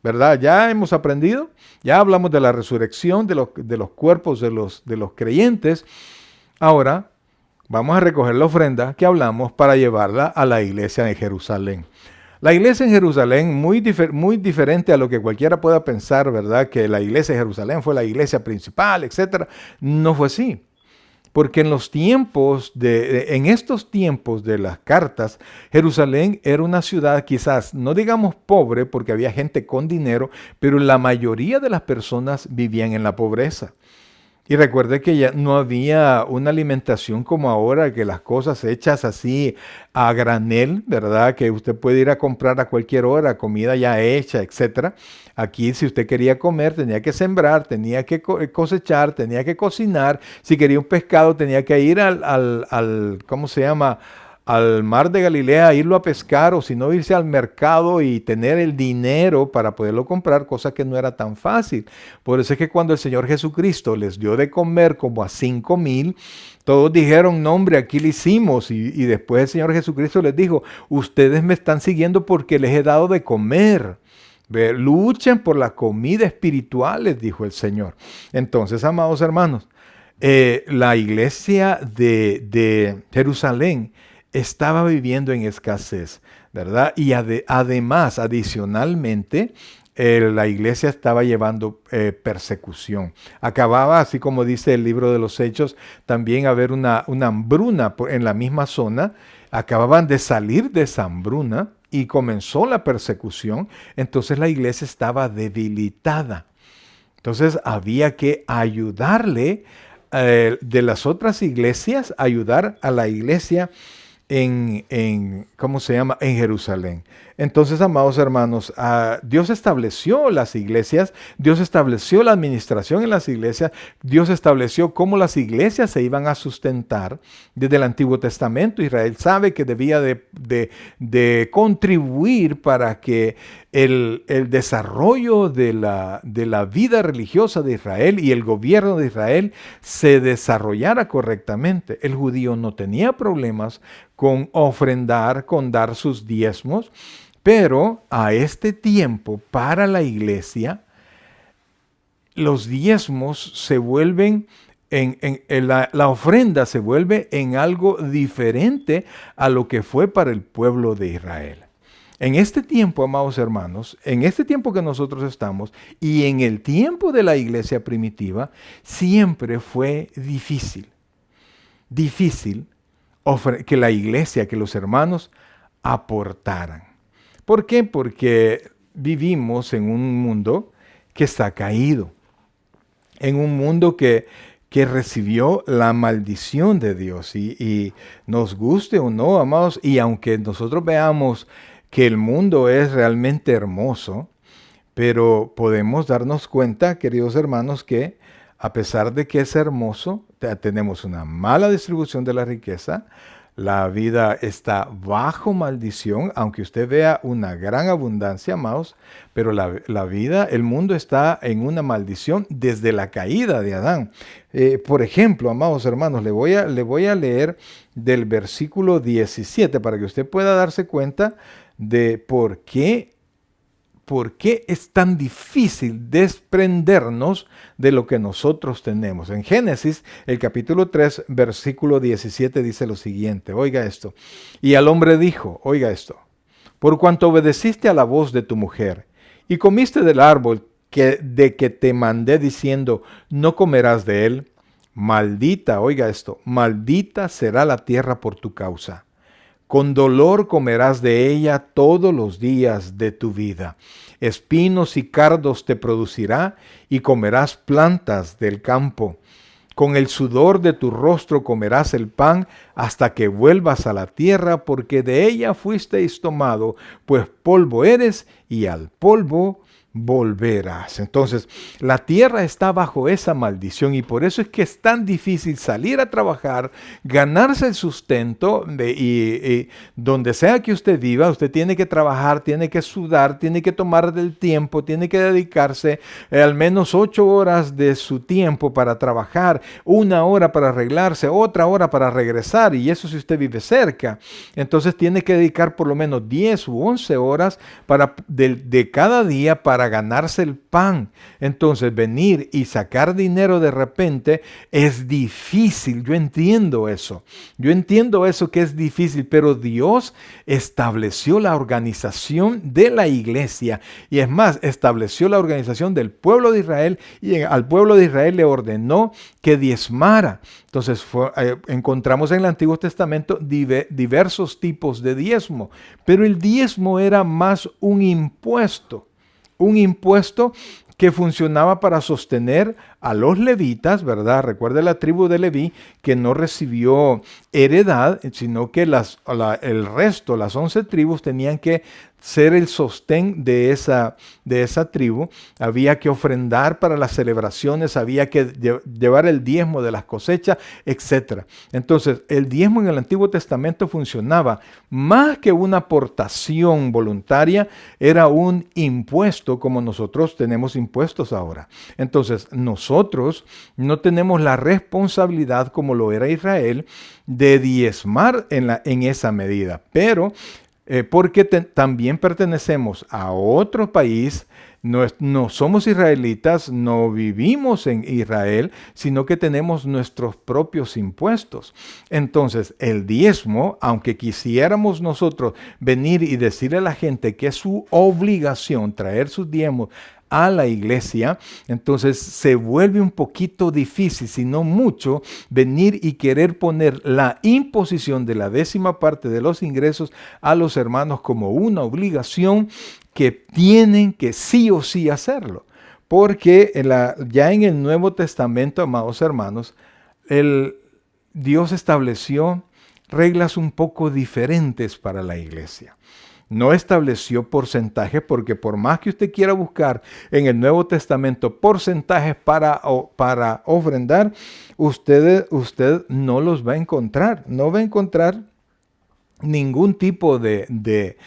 ¿verdad? Ya hemos aprendido, ya hablamos de la resurrección de los cuerpos de los creyentes. Ahora vamos a recoger la ofrenda que hablamos para llevarla a la iglesia de Jerusalén. La iglesia en Jerusalén, muy diferente a lo que cualquiera pueda pensar, ¿verdad? Que la iglesia de Jerusalén fue la iglesia principal, etc. No fue así. Porque en estos tiempos de las cartas, Jerusalén era una ciudad quizás, no digamos pobre, porque había gente con dinero, pero la mayoría de las personas vivían en la pobreza. Y recuerde que ya no había una alimentación como ahora, que las cosas hechas así a granel, ¿verdad? Que usted puede ir a comprar a cualquier hora, comida ya hecha, etc. Aquí, si usted quería comer, tenía que sembrar, tenía que cosechar, tenía que cocinar. Si quería un pescado, tenía que ir ¿cómo se llama?, al mar de Galilea, irlo a pescar, o si no, irse al mercado y tener el dinero para poderlo comprar, cosa que no era tan fácil. Por eso es que cuando el Señor Jesucristo les dio de comer como a 5,000, todos dijeron, no hombre, aquí lo hicimos. Y después el Señor Jesucristo les dijo, ustedes me están siguiendo porque les he dado de comer. Luchen por la comida espiritual, les dijo el Señor. Entonces, amados hermanos, la iglesia de Jerusalén estaba viviendo en escasez, ¿verdad? Y además, adicionalmente, la iglesia estaba llevando persecución. Acababa, así como dice el libro de los Hechos, también haber una hambruna en la misma zona. Acababan de salir de esa hambruna y comenzó la persecución. Entonces la iglesia estaba debilitada. Entonces había que ayudarle de las otras iglesias, ayudar a la iglesia ¿cómo se llama?, en Jerusalén. Entonces, amados hermanos, Dios estableció las iglesias, Dios estableció la administración en las iglesias, Dios estableció cómo las iglesias se iban a sustentar. Desde el Antiguo Testamento, Israel sabe que debía de contribuir para que el desarrollo de la vida religiosa de Israel y el gobierno de Israel se desarrollara correctamente. El judío no tenía problemas con ofrendar, con dar sus diezmos, pero a este tiempo para la iglesia los diezmos se vuelven la ofrenda se vuelve en algo diferente a lo que fue para el pueblo de Israel. En este tiempo, amados hermanos, en este tiempo que nosotros estamos y en el tiempo de la iglesia primitiva, siempre fue difícil que la iglesia, que los hermanos aportaran. ¿Por qué? Porque vivimos en un mundo que está caído, en un mundo que recibió la maldición de Dios y nos guste o no, amados, y aunque nosotros veamos que el mundo es realmente hermoso, pero podemos darnos cuenta, queridos hermanos, que a pesar de que es hermoso, tenemos una mala distribución de la riqueza, la vida está bajo maldición, aunque usted vea una gran abundancia, amados, pero la vida, el mundo está en una maldición desde la caída de Adán. Por ejemplo, amados hermanos, le voy a leer del versículo 17 para que usted pueda darse cuenta de por qué es tan difícil desprendernos de lo que nosotros tenemos. En Génesis, el capítulo 3, versículo 17 dice lo siguiente, oiga esto, y al hombre dijo, oiga esto, por cuanto obedeciste a la voz de tu mujer y comiste del árbol de que te mandé diciendo, no comerás de él, maldita, oiga esto, maldita será la tierra por tu causa. Con dolor comerás de ella todos los días de tu vida. Espinos y cardos te producirá y comerás plantas del campo. Con el sudor de tu rostro comerás el pan hasta que vuelvas a la tierra, porque de ella fuisteis tomado, pues polvo eres y al polvo volverás. Entonces, la tierra está bajo esa maldición y por eso es que es tan difícil salir a trabajar, ganarse el sustento y donde sea que usted viva, usted tiene que trabajar, tiene que sudar, tiene que tomar del tiempo, tiene que dedicarse al menos 8 horas de su tiempo para trabajar, 1 hora para arreglarse, otra hora para regresar, y eso si usted vive cerca. Entonces tiene que dedicar por lo menos 10 u 11 horas de cada día para ganarse el pan. Entonces venir y sacar dinero de repente es difícil. Yo entiendo eso que es difícil, pero Dios estableció la organización de la iglesia, y es más, estableció la organización del pueblo de Israel, y al pueblo de Israel le ordenó que diezmara. Entonces encontramos en el Antiguo Testamento diversos tipos de diezmo, pero el diezmo era más un impuesto que funcionaba para sostener a los levitas, ¿verdad? Recuerde la tribu de Leví que no recibió heredad, sino que el resto, las 11 tribus, tenían que ser el sostén de esa tribu. Había que ofrendar para las celebraciones, había que llevar el diezmo de las cosechas, etc. Entonces, el diezmo en el Antiguo Testamento funcionaba más que una aportación voluntaria, era un impuesto como nosotros tenemos impuestos ahora. Entonces, nosotros no tenemos la responsabilidad, como lo era Israel, de diezmar en esa medida, pero porque también pertenecemos a otro país, no somos israelitas, no vivimos en Israel, sino que tenemos nuestros propios impuestos. Entonces, el diezmo, aunque quisiéramos nosotros venir y decirle a la gente que es su obligación traer sus diezmos a la iglesia, entonces se vuelve un poquito difícil, si no mucho, venir y querer poner la imposición de la 10ª parte de los ingresos a los hermanos como una obligación que tienen que sí o sí hacerlo. Porque ya en el Nuevo Testamento, amados hermanos, Dios estableció reglas un poco diferentes para la iglesia. No estableció porcentajes, porque por más que usted quiera buscar en el Nuevo Testamento porcentajes para ofrendar, usted no los va a encontrar. No va a encontrar ningún tipo de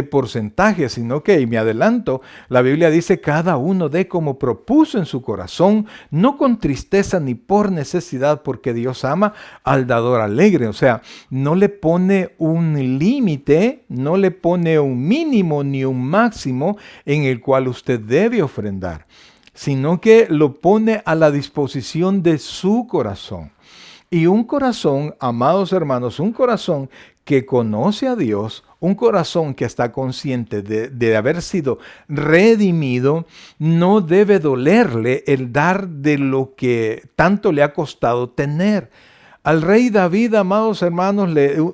porcentaje, sino que, y me adelanto, la Biblia dice: cada uno dé como propuso en su corazón, no con tristeza ni por necesidad, porque Dios ama al dador alegre. O sea, no le pone un límite, no le pone un mínimo ni un máximo en el cual usted debe ofrendar, sino que lo pone a la disposición de su corazón. Y un corazón, amados hermanos, un corazón que conoce a Dios, un corazón que está consciente de haber sido redimido, no debe dolerle el dar de lo que tanto le ha costado tener. Al rey David, amados hermanos,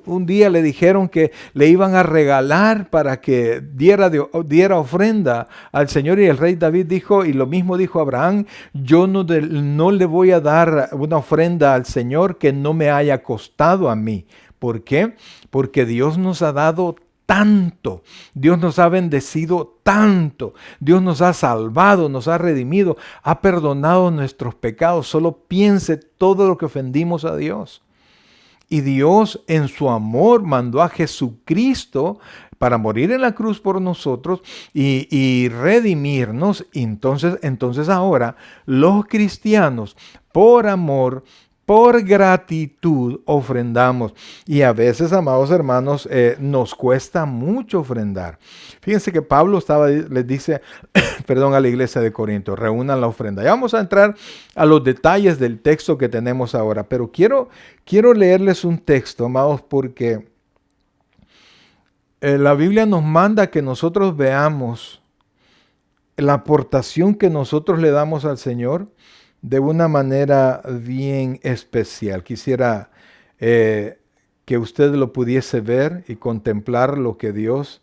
un día le dijeron que le iban a regalar para que diera ofrenda al Señor, y el rey David dijo, y lo mismo dijo Abraham: yo no le voy a dar una ofrenda al Señor que no me haya costado a mí. ¿Por qué? Porque Dios nos ha dado tanto, Dios nos ha bendecido tanto, Dios nos ha salvado, nos ha redimido, ha perdonado nuestros pecados. Solo piense todo lo que ofendimos a Dios. Y Dios en su amor mandó a Jesucristo para morir en la cruz por nosotros y redimirnos. Entonces ahora los cristianos, por amor, por gratitud, ofrendamos. Y a veces, amados hermanos, nos cuesta mucho ofrendar. Fíjense que Pablo les dice, a la iglesia de Corinto: reúnan la ofrenda. Ya vamos a entrar a los detalles del texto que tenemos ahora, pero quiero leerles un texto, amados, porque la Biblia nos manda que nosotros veamos la aportación que nosotros le damos al Señor de una manera bien especial. Quisiera que usted lo pudiese ver y contemplar lo que Dios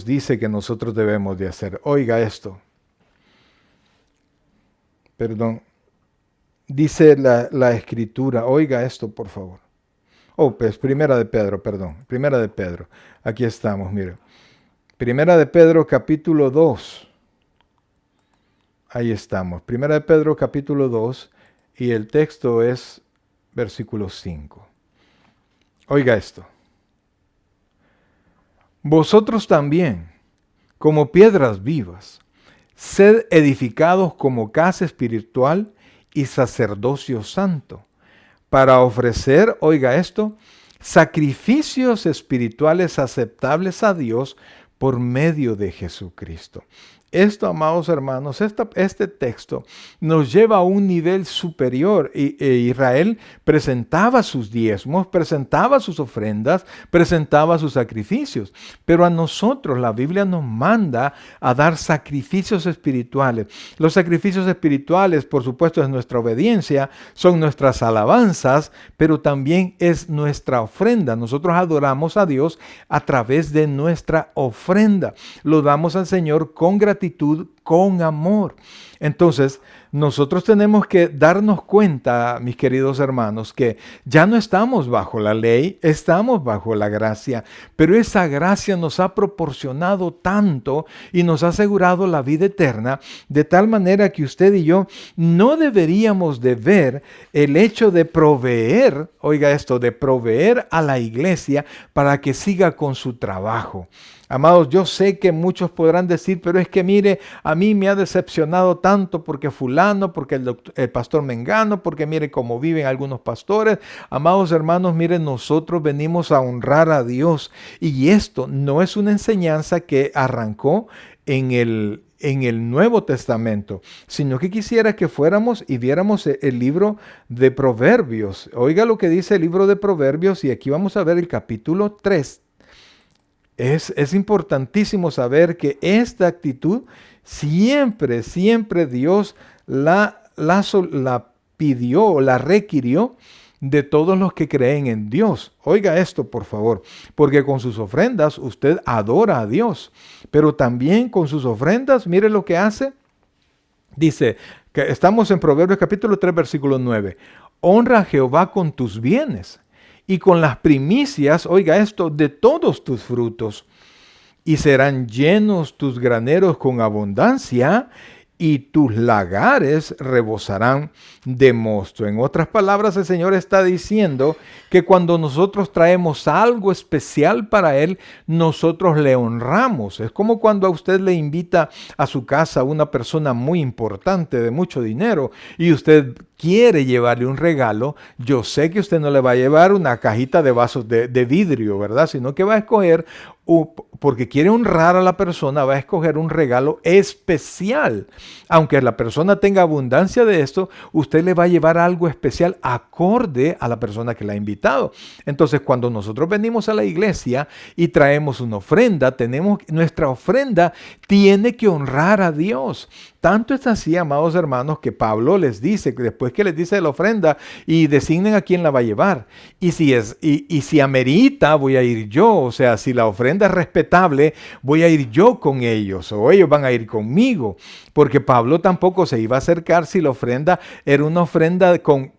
dice que nosotros debemos de hacer. Oiga esto. Perdón. Dice la Escritura, oiga esto por favor. Pues Primera de Pedro, perdón. Primera de Pedro. Aquí estamos, mire. Primera de Pedro capítulo 2. Ahí estamos. Primera de Pedro capítulo 2 y el texto es versículo 5. Oiga esto. Vosotros también, como piedras vivas, sed edificados como casa espiritual y sacerdocio santo, para ofrecer, oiga esto, sacrificios espirituales aceptables a Dios por medio de Jesucristo. Esto, amados hermanos, este texto nos lleva a un nivel superior. Israel presentaba sus diezmos, presentaba sus ofrendas, presentaba sus sacrificios. Pero a nosotros la Biblia nos manda a dar sacrificios espirituales. Los sacrificios espirituales, por supuesto, es nuestra obediencia, son nuestras alabanzas, pero también es nuestra ofrenda. Nosotros adoramos a Dios a través de nuestra ofrenda. Lo damos al Señor con gratitud, con amor. Entonces, nosotros tenemos que darnos cuenta, mis queridos hermanos, que ya no estamos bajo la ley, estamos bajo la gracia, pero esa gracia nos ha proporcionado tanto y nos ha asegurado la vida eterna, de tal manera que usted y yo no deberíamos de ver el hecho de proveer, oiga esto, de proveer a la iglesia para que siga con su trabajo. Amados, yo sé que muchos podrán decir, pero es que mire, a mí me ha decepcionado tanto porque fulano, porque el pastor mengano, porque mire cómo viven algunos pastores. Amados hermanos, miren, nosotros venimos a honrar a Dios y esto no es una enseñanza que arrancó en el Nuevo Testamento, sino que quisiera que fuéramos y viéramos el libro de Proverbios. Oiga lo que dice el libro de Proverbios y aquí vamos a ver el capítulo 3. Es importantísimo saber que esta actitud siempre Dios la pidió o la requirió de todos los que creen en Dios. Oiga esto, por favor, porque con sus ofrendas usted adora a Dios, pero también con sus ofrendas, mire lo que hace. Dice, que estamos en Proverbios capítulo 3, versículo 9. Honra a Jehová con tus bienes y con las primicias, oiga esto, de todos tus frutos, y serán llenos tus graneros con abundancia, y tus lagares rebosarán de mosto. En otras palabras, el Señor está diciendo que cuando nosotros traemos algo especial para Él, nosotros le honramos. Es como cuando a usted le invita a su casa a una persona muy importante, de mucho dinero, y usted quiere llevarle un regalo. Yo sé que usted no le va a llevar una cajita de vasos de vidrio, ¿verdad? Sino que va a escoger, porque quiere honrar a la persona, va a escoger un regalo especial. Aunque la persona tenga abundancia de esto, usted le va a llevar algo especial acorde a la persona que la ha invitado. Entonces, cuando nosotros venimos a la iglesia y traemos una ofrenda, nuestra ofrenda tiene que honrar a Dios. Tanto es así, amados hermanos, que Pablo les dice, después que les dice de la ofrenda, y designen a quién la va a llevar. Y si amerita, voy a ir yo. O sea, si la ofrenda es respetable, voy a ir yo con ellos, o ellos van a ir conmigo. Porque Pablo tampoco se iba a acercar si la ofrenda era una ofrenda con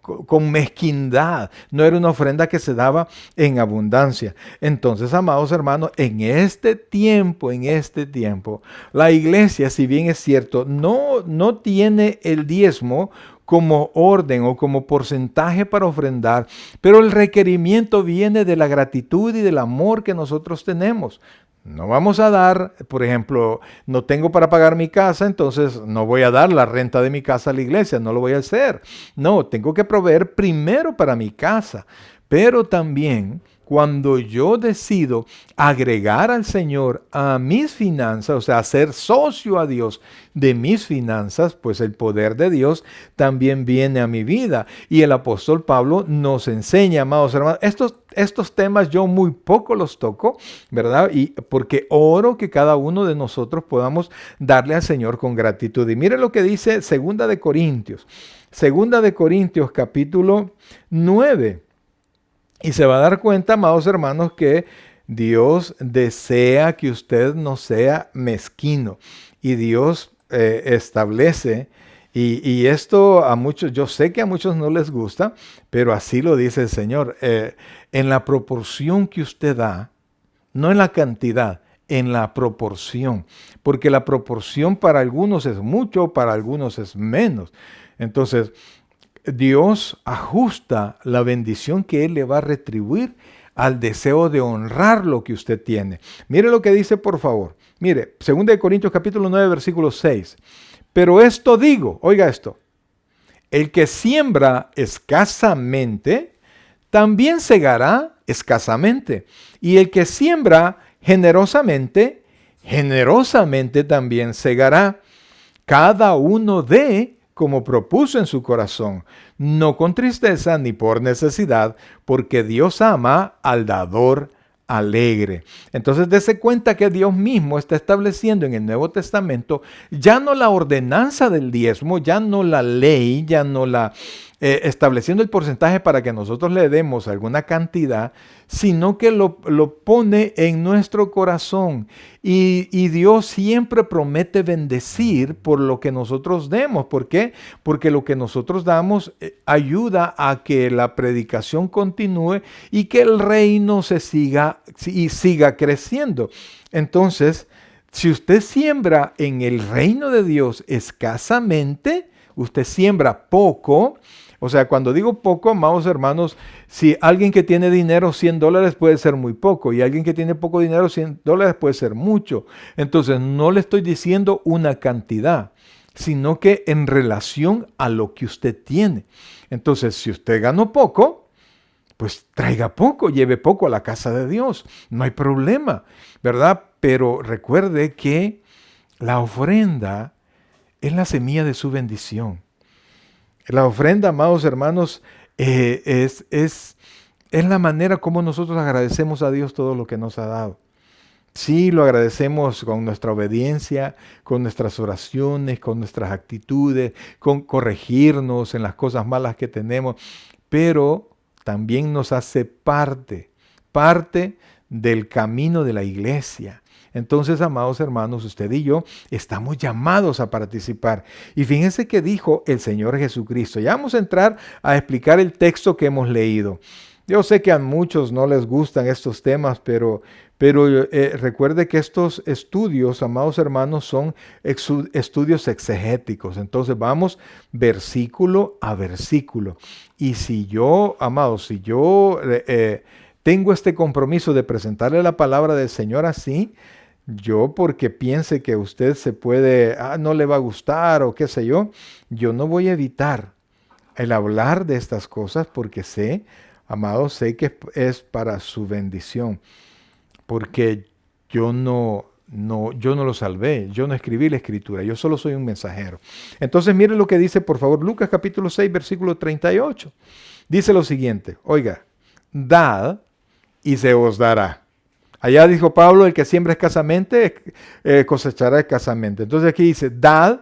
mezquindad, no era una ofrenda que se daba en abundancia. Entonces, amados hermanos, en este tiempo, la iglesia, si bien es cierto, no tiene el diezmo como orden o como porcentaje para ofrendar, pero el requerimiento viene de la gratitud y del amor que nosotros tenemos. No vamos a dar, por ejemplo, no tengo para pagar mi casa, entonces no voy a dar la renta de mi casa a la iglesia, no lo voy a hacer. No, tengo que proveer primero para mi casa, pero también cuando yo decido agregar al Señor a mis finanzas, o sea, ser socio a Dios de mis finanzas, pues el poder de Dios también viene a mi vida. Y el apóstol Pablo nos enseña, amados hermanos, estos temas yo muy poco los toco, ¿verdad? Y porque oro que cada uno de nosotros podamos darle al Señor con gratitud. Y mire lo que dice Segunda de Corintios capítulo 9. Y se va a dar cuenta, amados hermanos, que Dios desea que usted no sea mezquino. Y Dios establece, y esto a muchos, yo sé que a muchos no les gusta, pero así lo dice el Señor. En la proporción que usted da, no en la cantidad, en la proporción. Porque la proporción para algunos es mucho, para algunos es menos. Entonces, Dios ajusta la bendición que Él le va a retribuir al deseo de honrar lo que usted tiene. Mire lo que dice, por favor. Mire, 2 Corintios capítulo 9, versículo 6. Pero esto digo, oiga esto, el que siembra escasamente, también segará escasamente. Y el que siembra generosamente, generosamente también segará. Cada uno dé como propuso en su corazón, no con tristeza ni por necesidad, porque Dios ama al dador alegre. Entonces, dése cuenta que Dios mismo está estableciendo en el Nuevo Testamento ya no la ordenanza del diezmo, ya no la ley, ya no la estableciendo el porcentaje para que nosotros le demos alguna cantidad, sino que lo pone en nuestro corazón. Y Dios siempre promete bendecir por lo que nosotros demos. ¿Por qué? Porque lo que nosotros damos ayuda a que la predicación continúe y que el reino siga creciendo. Entonces, si usted siembra en el reino de Dios escasamente, usted siembra poco. O sea, cuando digo poco, amados hermanos, si alguien que tiene dinero, $100 puede ser muy poco, y alguien que tiene poco dinero, $100 puede ser mucho. Entonces, no le estoy diciendo una cantidad, sino que en relación a lo que usted tiene. Entonces, si usted ganó poco, pues traiga poco, lleve poco a la casa de Dios. No hay problema, ¿verdad? Pero recuerde que la ofrenda es la semilla de su bendición. La ofrenda, amados hermanos, es la manera como nosotros agradecemos a Dios todo lo que nos ha dado. Sí, lo agradecemos con nuestra obediencia, con nuestras oraciones, con nuestras actitudes, con corregirnos en las cosas malas que tenemos, pero también nos hace parte del camino de la iglesia. Entonces, amados hermanos, usted y yo estamos llamados a participar. Y fíjense que dijo el Señor Jesucristo. Ya vamos a entrar a explicar el texto que hemos leído. Yo sé que a muchos no les gustan estos temas, pero recuerde que estos estudios, amados hermanos, son estudios exegéticos. Entonces vamos versículo a versículo. Y si yo, amados, tengo este compromiso de presentarle la palabra del Señor así, yo porque piense que usted se puede, no le va a gustar o qué sé yo no voy a evitar el hablar de estas cosas porque sé, amados, sé que es para su bendición, porque yo no lo salvé, yo no escribí la escritura, yo solo soy un mensajero. Entonces mire lo que dice, por favor, Lucas capítulo 6, versículo 38. Dice lo siguiente, oiga, dad y se os dará. Allá dijo Pablo, el que siembra escasamente, cosechará escasamente. Entonces aquí dice, dad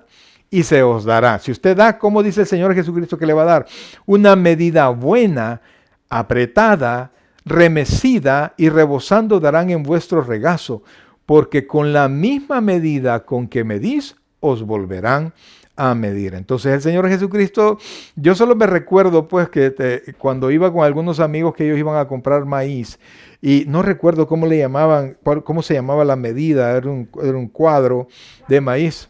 y se os dará. Si usted da, ¿cómo dice el Señor Jesucristo que le va a dar? Una medida buena, apretada, remecida y rebosando darán en vuestro regazo, porque con la misma medida con que medís, os volverán a medir. Entonces el Señor Jesucristo, yo solo me recuerdo pues que cuando iba con algunos amigos que ellos iban a comprar maíz, y no recuerdo cómo le llamaban, cómo se llamaba la medida, era un cuadro de maíz.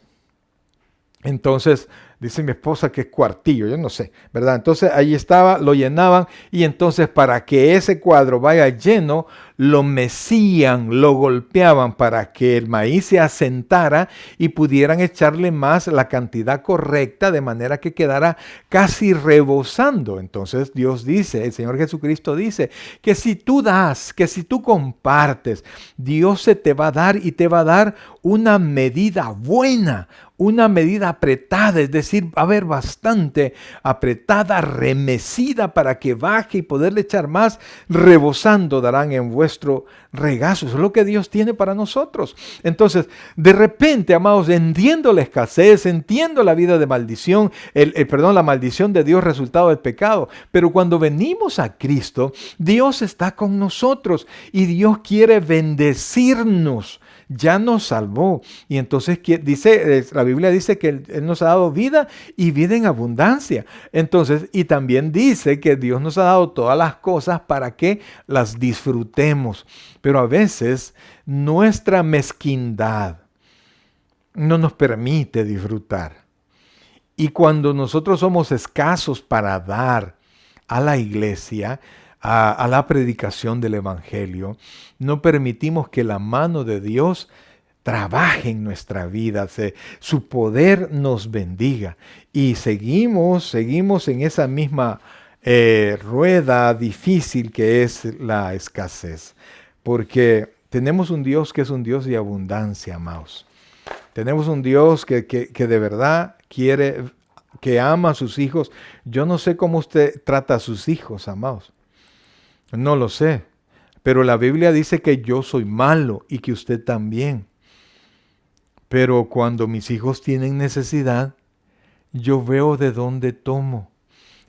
Entonces Dice mi esposa que es cuartillo, yo no sé, ¿verdad? Entonces ahí estaba, lo llenaban y entonces para que ese cuadro vaya lleno, lo mecían, lo golpeaban para que el maíz se asentara y pudieran echarle más la cantidad correcta de manera que quedara casi rebosando. Entonces Dios dice, el Señor Jesucristo dice que si tú das, que si tú compartes, Dios se te va a dar y te va a dar una medida buena, una medida apretada, es decir, va a haber bastante apretada, remecida para que baje y poderle echar más, rebosando darán en vuestro regazo. Eso es lo que Dios tiene para nosotros. Entonces, de repente, amados, entiendo la escasez, entiendo la vida de maldición, la maldición de Dios resultado del pecado, pero cuando venimos a Cristo, Dios está con nosotros y Dios quiere bendecirnos. Ya nos salvó. Y entonces dice, la Biblia dice que Él nos ha dado vida y vida en abundancia. Entonces, y también dice que Dios nos ha dado todas las cosas para que las disfrutemos. Pero a veces nuestra mezquindad no nos permite disfrutar. Y cuando nosotros somos escasos para dar a la iglesia, a la predicación del Evangelio, no permitimos que la mano de Dios trabaje en nuestra vida, su poder nos bendiga y seguimos en esa misma rueda difícil que es la escasez, porque tenemos un Dios que es un Dios de abundancia, amados. Tenemos un Dios que de verdad quiere, que ama a sus hijos. Yo no sé cómo usted trata a sus hijos, amados. No lo sé, pero la Biblia dice que yo soy malo y que usted también. Pero cuando mis hijos tienen necesidad, yo veo de dónde tomo.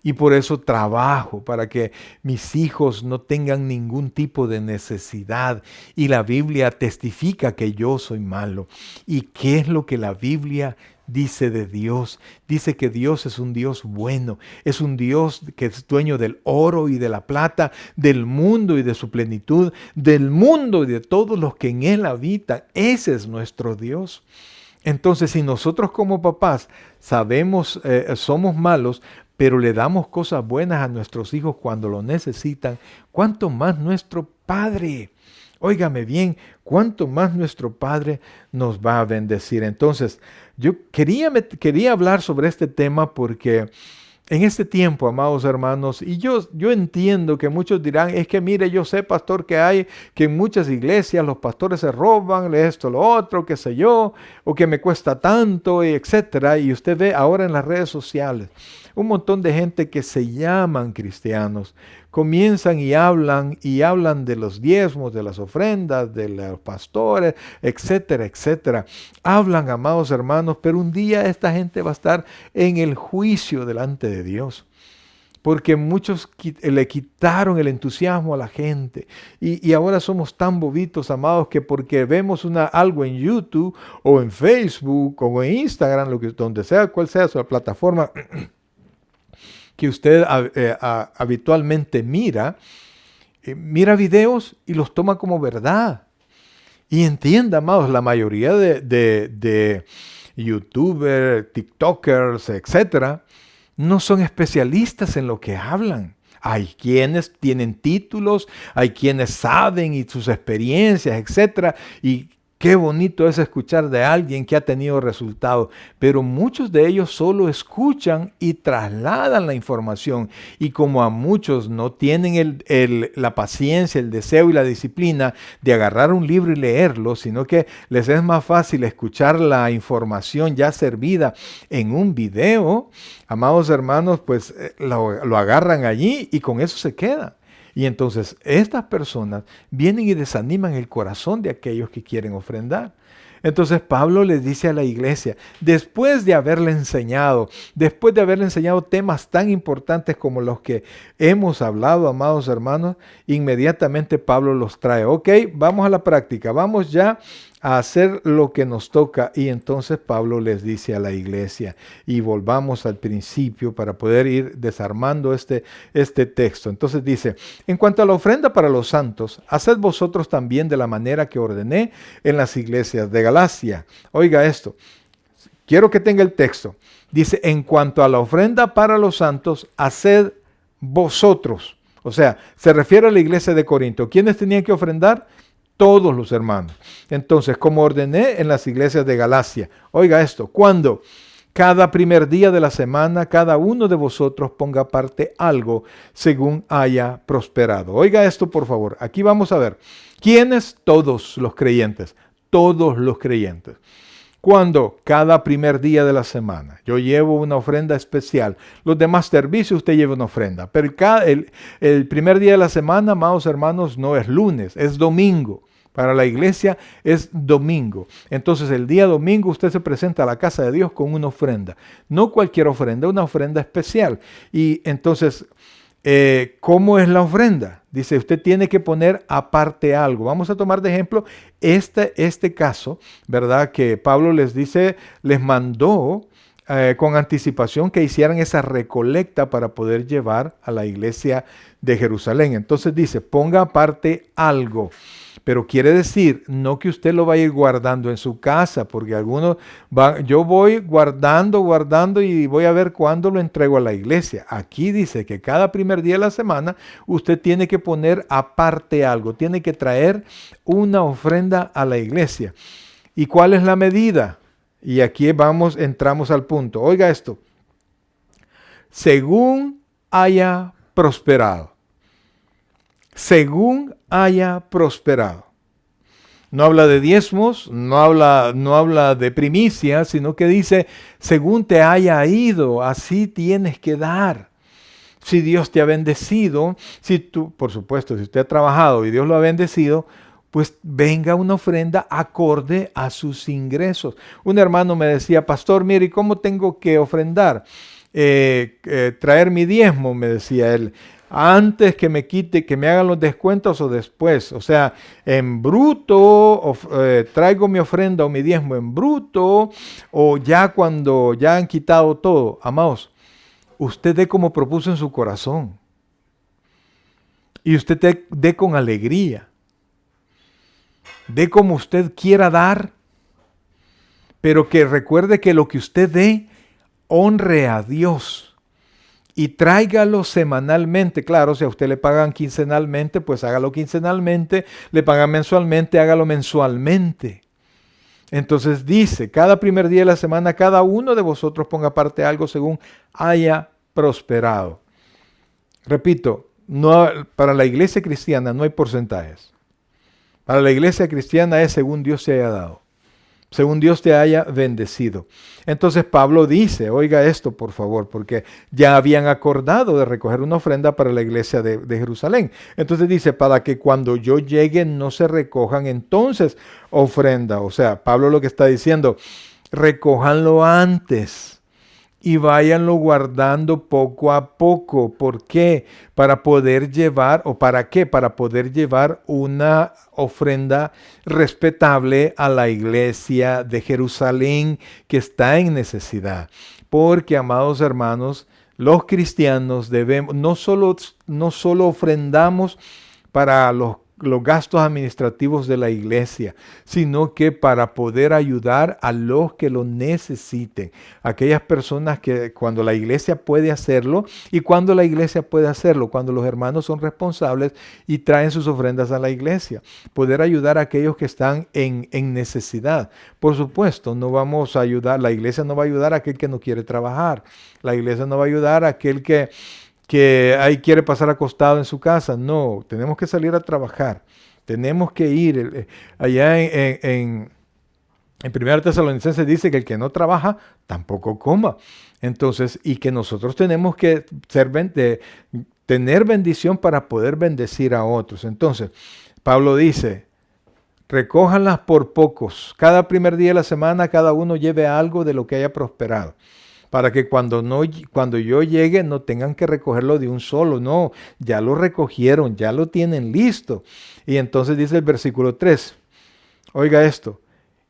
Y por eso trabajo para que mis hijos no tengan ningún tipo de necesidad. Y la Biblia testifica que yo soy malo. ¿Y qué es lo que la Biblia dice de Dios? Dice que Dios es un Dios bueno. Es un Dios que es dueño del oro y de la plata, del mundo y de su plenitud, del mundo y de todos los que en él habitan. Ese es nuestro Dios. Entonces, si nosotros como papás sabemos, somos malos, pero le damos cosas buenas a nuestros hijos cuando lo necesitan, ¿cuánto más nuestro Padre? Óigame bien, ¿cuánto más nuestro Padre nos va a bendecir? Entonces, yo quería hablar sobre este tema porque en este tiempo, amados hermanos, y yo entiendo que muchos dirán, es que mire, yo sé, pastor, que en muchas iglesias los pastores se roban esto, lo otro, qué sé yo, o que me cuesta tanto, etcétera. Y usted ve ahora en las redes sociales un montón de gente que se llaman cristianos, comienzan y hablan de los diezmos, de las ofrendas, de los pastores, etcétera, etcétera. Hablan, amados hermanos, pero un día esta gente va a estar en el juicio delante de Dios. Porque muchos le quitaron el entusiasmo a la gente. Y ahora somos tan bobitos, amados, que porque vemos algo en YouTube o en Facebook o en Instagram, donde sea, cual sea su plataforma que usted habitualmente mira videos y los toma como verdad. Y entienda, amados, la mayoría de YouTubers, TikTokers, etcétera, no son especialistas en lo que hablan. Hay quienes tienen títulos, hay quienes saben y sus experiencias, etcétera, y qué bonito es escuchar de alguien que ha tenido resultados, pero muchos de ellos solo escuchan y trasladan la información. Y como a muchos no tienen la paciencia, el deseo y la disciplina de agarrar un libro y leerlo, sino que les es más fácil escuchar la información ya servida en un video, amados hermanos, pues lo agarran allí y con eso se quedan. Y entonces estas personas vienen y desaniman el corazón de aquellos que quieren ofrendar. Entonces Pablo les dice a la iglesia, después de haberle enseñado temas tan importantes como los que hemos hablado, amados hermanos, inmediatamente Pablo los trae. Ok, vamos a la práctica, vamos ya a hacer lo que nos toca. Y entonces Pablo les dice a la iglesia, y volvamos al principio para poder ir desarmando este texto. Entonces dice, en cuanto a la ofrenda para los santos, haced vosotros también de la manera que ordené en las iglesias de Galacia. Oiga esto, quiero que tenga el texto. Dice, en cuanto a la ofrenda para los santos, haced vosotros. O sea, se refiere a la iglesia de Corinto. ¿Quiénes tenían que ofrendar? Todos los hermanos. Entonces, como ordené en las iglesias de Galacia, oiga esto, cuando cada primer día de la semana, cada uno de vosotros ponga aparte algo según haya prosperado. Oiga esto, por favor. Aquí vamos a ver. ¿Quiénes? Todos los creyentes. Todos los creyentes. Cuando cada primer día de la semana yo llevo una ofrenda especial, los demás servicios usted lleva una ofrenda, pero el primer día de la semana, amados hermanos, no es lunes, es domingo. Para la iglesia es domingo. Entonces el día domingo usted se presenta a la casa de Dios con una ofrenda. No cualquier ofrenda, una ofrenda especial. Y entonces, ¿cómo es la ofrenda? Dice, usted tiene que poner aparte algo. Vamos a tomar de ejemplo este caso, ¿verdad? Que Pablo les dice, les mandó con anticipación que hicieran esa recolecta para poder llevar a la iglesia de Jerusalén. Entonces dice, ponga aparte algo. Pero quiere decir, no que usted lo vaya a ir guardando en su casa, porque algunos van, yo voy guardando y voy a ver cuándo lo entrego a la iglesia. Aquí dice que cada primer día de la semana usted tiene que poner aparte algo, tiene que traer una ofrenda a la iglesia. ¿Y cuál es la medida? Y aquí entramos al punto. Oiga esto, según haya prosperado. Según haya prosperado. No habla de diezmos, no habla de primicias, sino que dice, según te haya ido, así tienes que dar. Si Dios te ha bendecido, si tú, por supuesto, si usted ha trabajado y Dios lo ha bendecido, pues venga una ofrenda acorde a sus ingresos. Un hermano me decía, pastor, mire, ¿cómo tengo que ofrendar? Traer mi diezmo, me decía él. Antes que me quite, que me hagan los descuentos o después. O sea, en bruto, traigo mi ofrenda o mi diezmo en bruto, o ya cuando ya han quitado todo. Amados, usted dé como propuso en su corazón. Y usted dé con alegría. Dé como usted quiera dar, pero que recuerde que lo que usted dé, honre a Dios. Y tráigalo semanalmente. Claro, si a usted le pagan quincenalmente, pues hágalo quincenalmente. Le pagan mensualmente, hágalo mensualmente. Entonces dice, cada primer día de la semana, cada uno de vosotros ponga aparte algo según haya prosperado. Repito, para la iglesia cristiana no hay porcentajes. Para la iglesia cristiana es según Dios se haya dado. Según Dios te haya bendecido. Entonces Pablo dice, oiga esto por favor, porque ya habían acordado de recoger una ofrenda para la iglesia de Jerusalén. Entonces dice, para que cuando yo llegue no se recojan entonces ofrenda. O sea, Pablo lo que está diciendo, recójanlo antes. Y váyanlo guardando poco a poco. ¿Por qué? Para poder llevar, ¿o para qué? Para poder llevar una ofrenda respetable a la iglesia de Jerusalén que está en necesidad. Porque, amados hermanos, los cristianos debemos, no solo ofrendamos para los gastos administrativos de la iglesia, sino que para poder ayudar a los que lo necesiten. Aquellas personas que cuando la iglesia puede hacerlo, y cuando la iglesia puede hacerlo, cuando los hermanos son responsables y traen sus ofrendas a la iglesia. Poder ayudar a aquellos que están en necesidad. Por supuesto, no vamos a ayudar, la iglesia no va a ayudar a aquel que no quiere trabajar. La iglesia no va a ayudar a aquel que ahí quiere pasar acostado en su casa. No, tenemos que salir a trabajar. Tenemos que ir. Allá en 1 Tesalonicenses dice que el que no trabaja, tampoco coma. Entonces, y que nosotros tenemos que tener bendición para poder bendecir a otros. Entonces, Pablo dice, recójanlas por pocos. Cada primer día de la semana, cada uno lleve algo de lo que haya prosperado. Para que cuando yo llegue no tengan que recogerlo de un solo. No, ya lo recogieron, ya lo tienen listo. Y entonces dice el versículo 3. Oiga esto.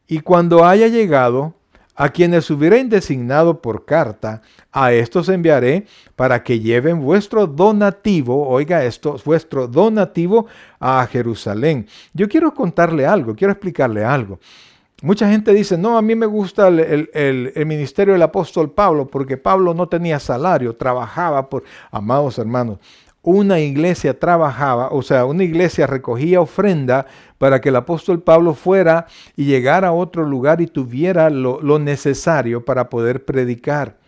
Y cuando haya llegado, a quienes hubieren designado por carta, a estos enviaré para que lleven vuestro donativo, oiga esto, vuestro donativo a Jerusalén. Yo quiero contarle algo, quiero explicarle algo. Mucha gente dice, no, a mí me gusta el ministerio del apóstol Pablo porque Pablo no tenía salario, trabajaba por... Amados hermanos, una iglesia trabajaba, o sea, una iglesia recogía ofrenda para que el apóstol Pablo fuera y llegara a otro lugar y tuviera lo necesario para poder predicar.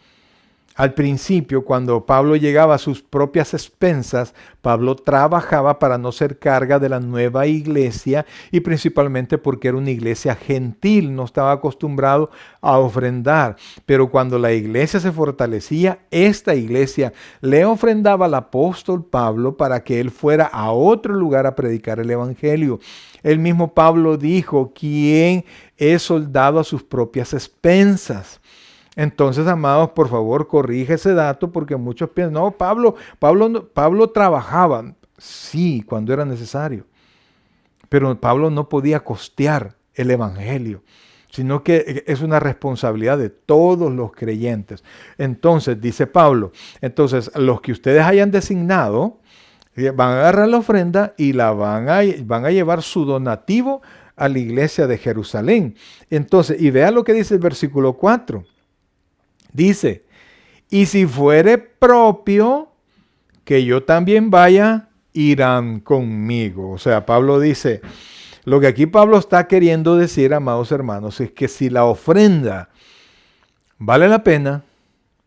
Al principio, cuando Pablo llegaba a sus propias expensas, Pablo trabajaba para no ser carga de la nueva iglesia y principalmente porque era una iglesia gentil, no estaba acostumbrado a ofrendar. Pero cuando la iglesia se fortalecía, esta iglesia le ofrendaba al apóstol Pablo para que él fuera a otro lugar a predicar el evangelio. El mismo Pablo dijo, ¿quién es soldado a sus propias expensas? Entonces, amados, por favor, corrige ese dato porque muchos piensan, no, Pablo trabajaba, sí, cuando era necesario, pero Pablo no podía costear el evangelio, sino que es una responsabilidad de todos los creyentes. Entonces, dice Pablo, entonces los que ustedes hayan designado van a agarrar la ofrenda y van a llevar su donativo a la iglesia de Jerusalén. Entonces, y vea lo que dice el versículo 4. Dice, y si fuere propio que yo también vaya, irán conmigo. O sea, Pablo dice, lo que aquí Pablo está queriendo decir, amados hermanos, es que si la ofrenda vale la pena,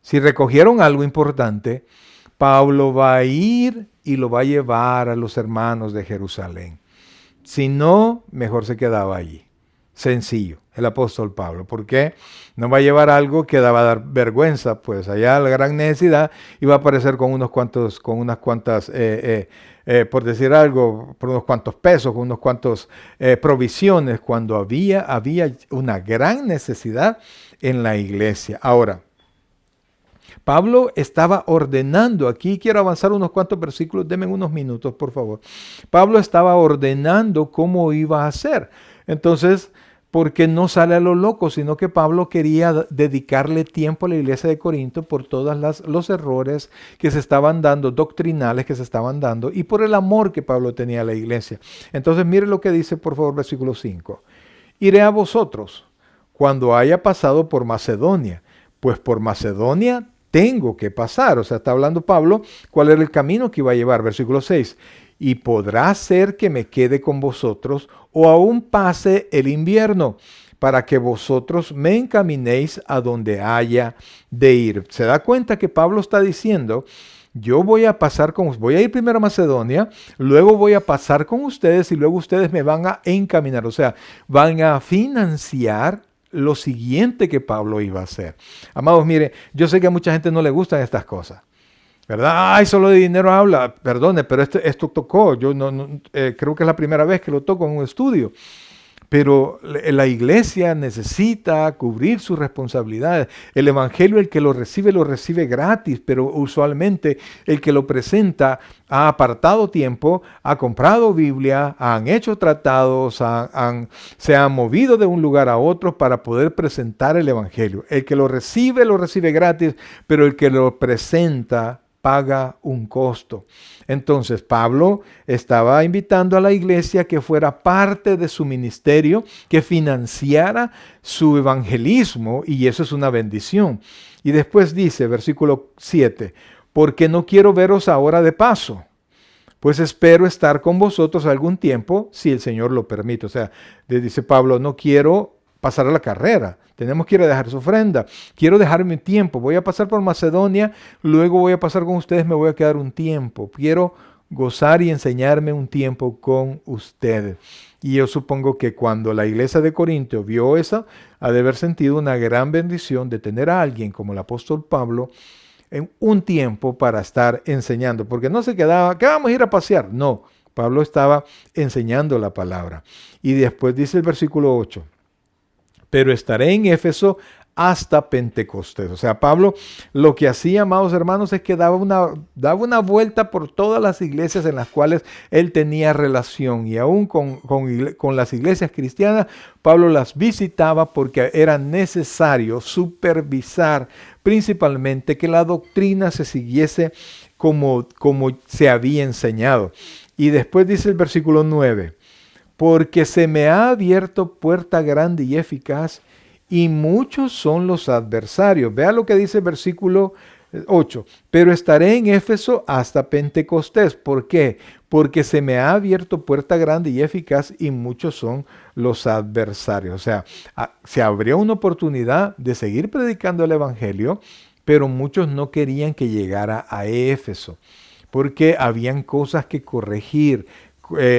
si recogieron algo importante, Pablo va a ir y lo va a llevar a los hermanos de Jerusalén. Si no, mejor se quedaba allí. Sencillo, el apóstol Pablo. ¿Por qué? No va a llevar algo que va a dar vergüenza, pues allá la gran necesidad iba a aparecer con unas cuantas, por decir algo, por unos cuantos pesos, con unos cuantos provisiones, cuando había una gran necesidad en la iglesia. Ahora, Pablo estaba ordenando, aquí quiero avanzar unos cuantos versículos, denme unos minutos, por favor. Pablo estaba ordenando cómo iba a hacer. Entonces, porque no sale a lo loco, sino que Pablo quería dedicarle tiempo a la iglesia de Corinto por todos los errores que se estaban dando, doctrinales que se estaban dando, y por el amor que Pablo tenía a la iglesia. Entonces, mire lo que dice, por favor, versículo 5. Iré a vosotros cuando haya pasado por Macedonia, pues por Macedonia tengo que pasar. O sea, está hablando Pablo cuál era el camino que iba a llevar. Versículo 6. Y podrá ser que me quede con vosotros o aún pase el invierno, para que vosotros me encaminéis a donde haya de ir. Se da cuenta que Pablo está diciendo, yo voy a ir primero a Macedonia, luego voy a pasar con ustedes y luego ustedes me van a encaminar. O sea, van a financiar lo siguiente que Pablo iba a hacer. Amados, mire, yo sé que a mucha gente no le gustan estas cosas, ¿verdad? Ay, solo de dinero habla. Perdone, pero esto tocó. Yo creo que es la primera vez que lo toco en un estudio. Pero la iglesia necesita cubrir sus responsabilidades. El evangelio, el que lo recibe gratis, pero usualmente el que lo presenta ha apartado tiempo, ha comprado Biblia, han hecho tratados, se han movido de un lugar a otro para poder presentar el evangelio. El que lo recibe gratis, pero el que lo presenta paga un costo. Entonces Pablo estaba invitando a la iglesia que fuera parte de su ministerio, que financiara su evangelismo, y eso es una bendición. Y después dice, versículo 7, porque no quiero veros ahora de paso, pues espero estar con vosotros algún tiempo, si el Señor lo permite. O sea, dice Pablo, no quiero pasar a la carrera. Tenemos que ir a dejar su ofrenda. Quiero dejar mi tiempo. Voy a pasar por Macedonia, luego voy a pasar con ustedes, me voy a quedar un tiempo. Quiero gozar y enseñarme un tiempo con ustedes. Y yo supongo que cuando la iglesia de Corinto vio eso, ha de haber sentido una gran bendición de tener a alguien como el apóstol Pablo en un tiempo para estar enseñando. Porque no se quedaba, ¿qué vamos a ir a pasear? No, Pablo estaba enseñando la palabra. Y después dice el versículo 8. Pero estaré en Éfeso hasta Pentecostés. O sea, Pablo lo que hacía, amados hermanos, es que daba una vuelta por todas las iglesias en las cuales él tenía relación. Y aún con las iglesias cristianas, Pablo las visitaba porque era necesario supervisar principalmente que la doctrina se siguiese como se había enseñado. Y después dice el versículo 9. porque se me ha abierto puerta grande y eficaz, y muchos son los adversarios. Vea lo que dice el versículo 8. Pero estaré en Éfeso hasta Pentecostés. ¿Por qué? Porque se me ha abierto puerta grande y eficaz, y muchos son los adversarios. O sea, se abrió una oportunidad de seguir predicando el Evangelio, pero muchos no querían que llegara a Éfeso, porque habían cosas que corregir,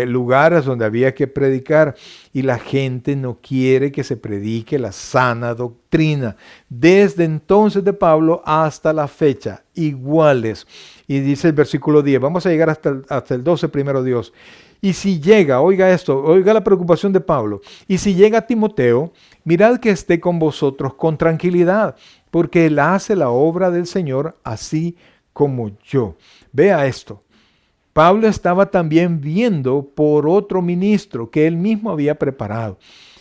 lugares donde había que predicar, y la gente no quiere que se predique la sana doctrina. Desde entonces de Pablo hasta la fecha, iguales. Y dice el versículo 10, vamos a llegar hasta el 12 primero Dios. Y si llega, oiga esto, oiga la preocupación de Pablo, y si llega Timoteo, mirad que esté con vosotros con tranquilidad, porque él hace la obra del Señor así como yo. Vea esto. Pablo estaba también viendo por otro ministro que él mismo había preparado.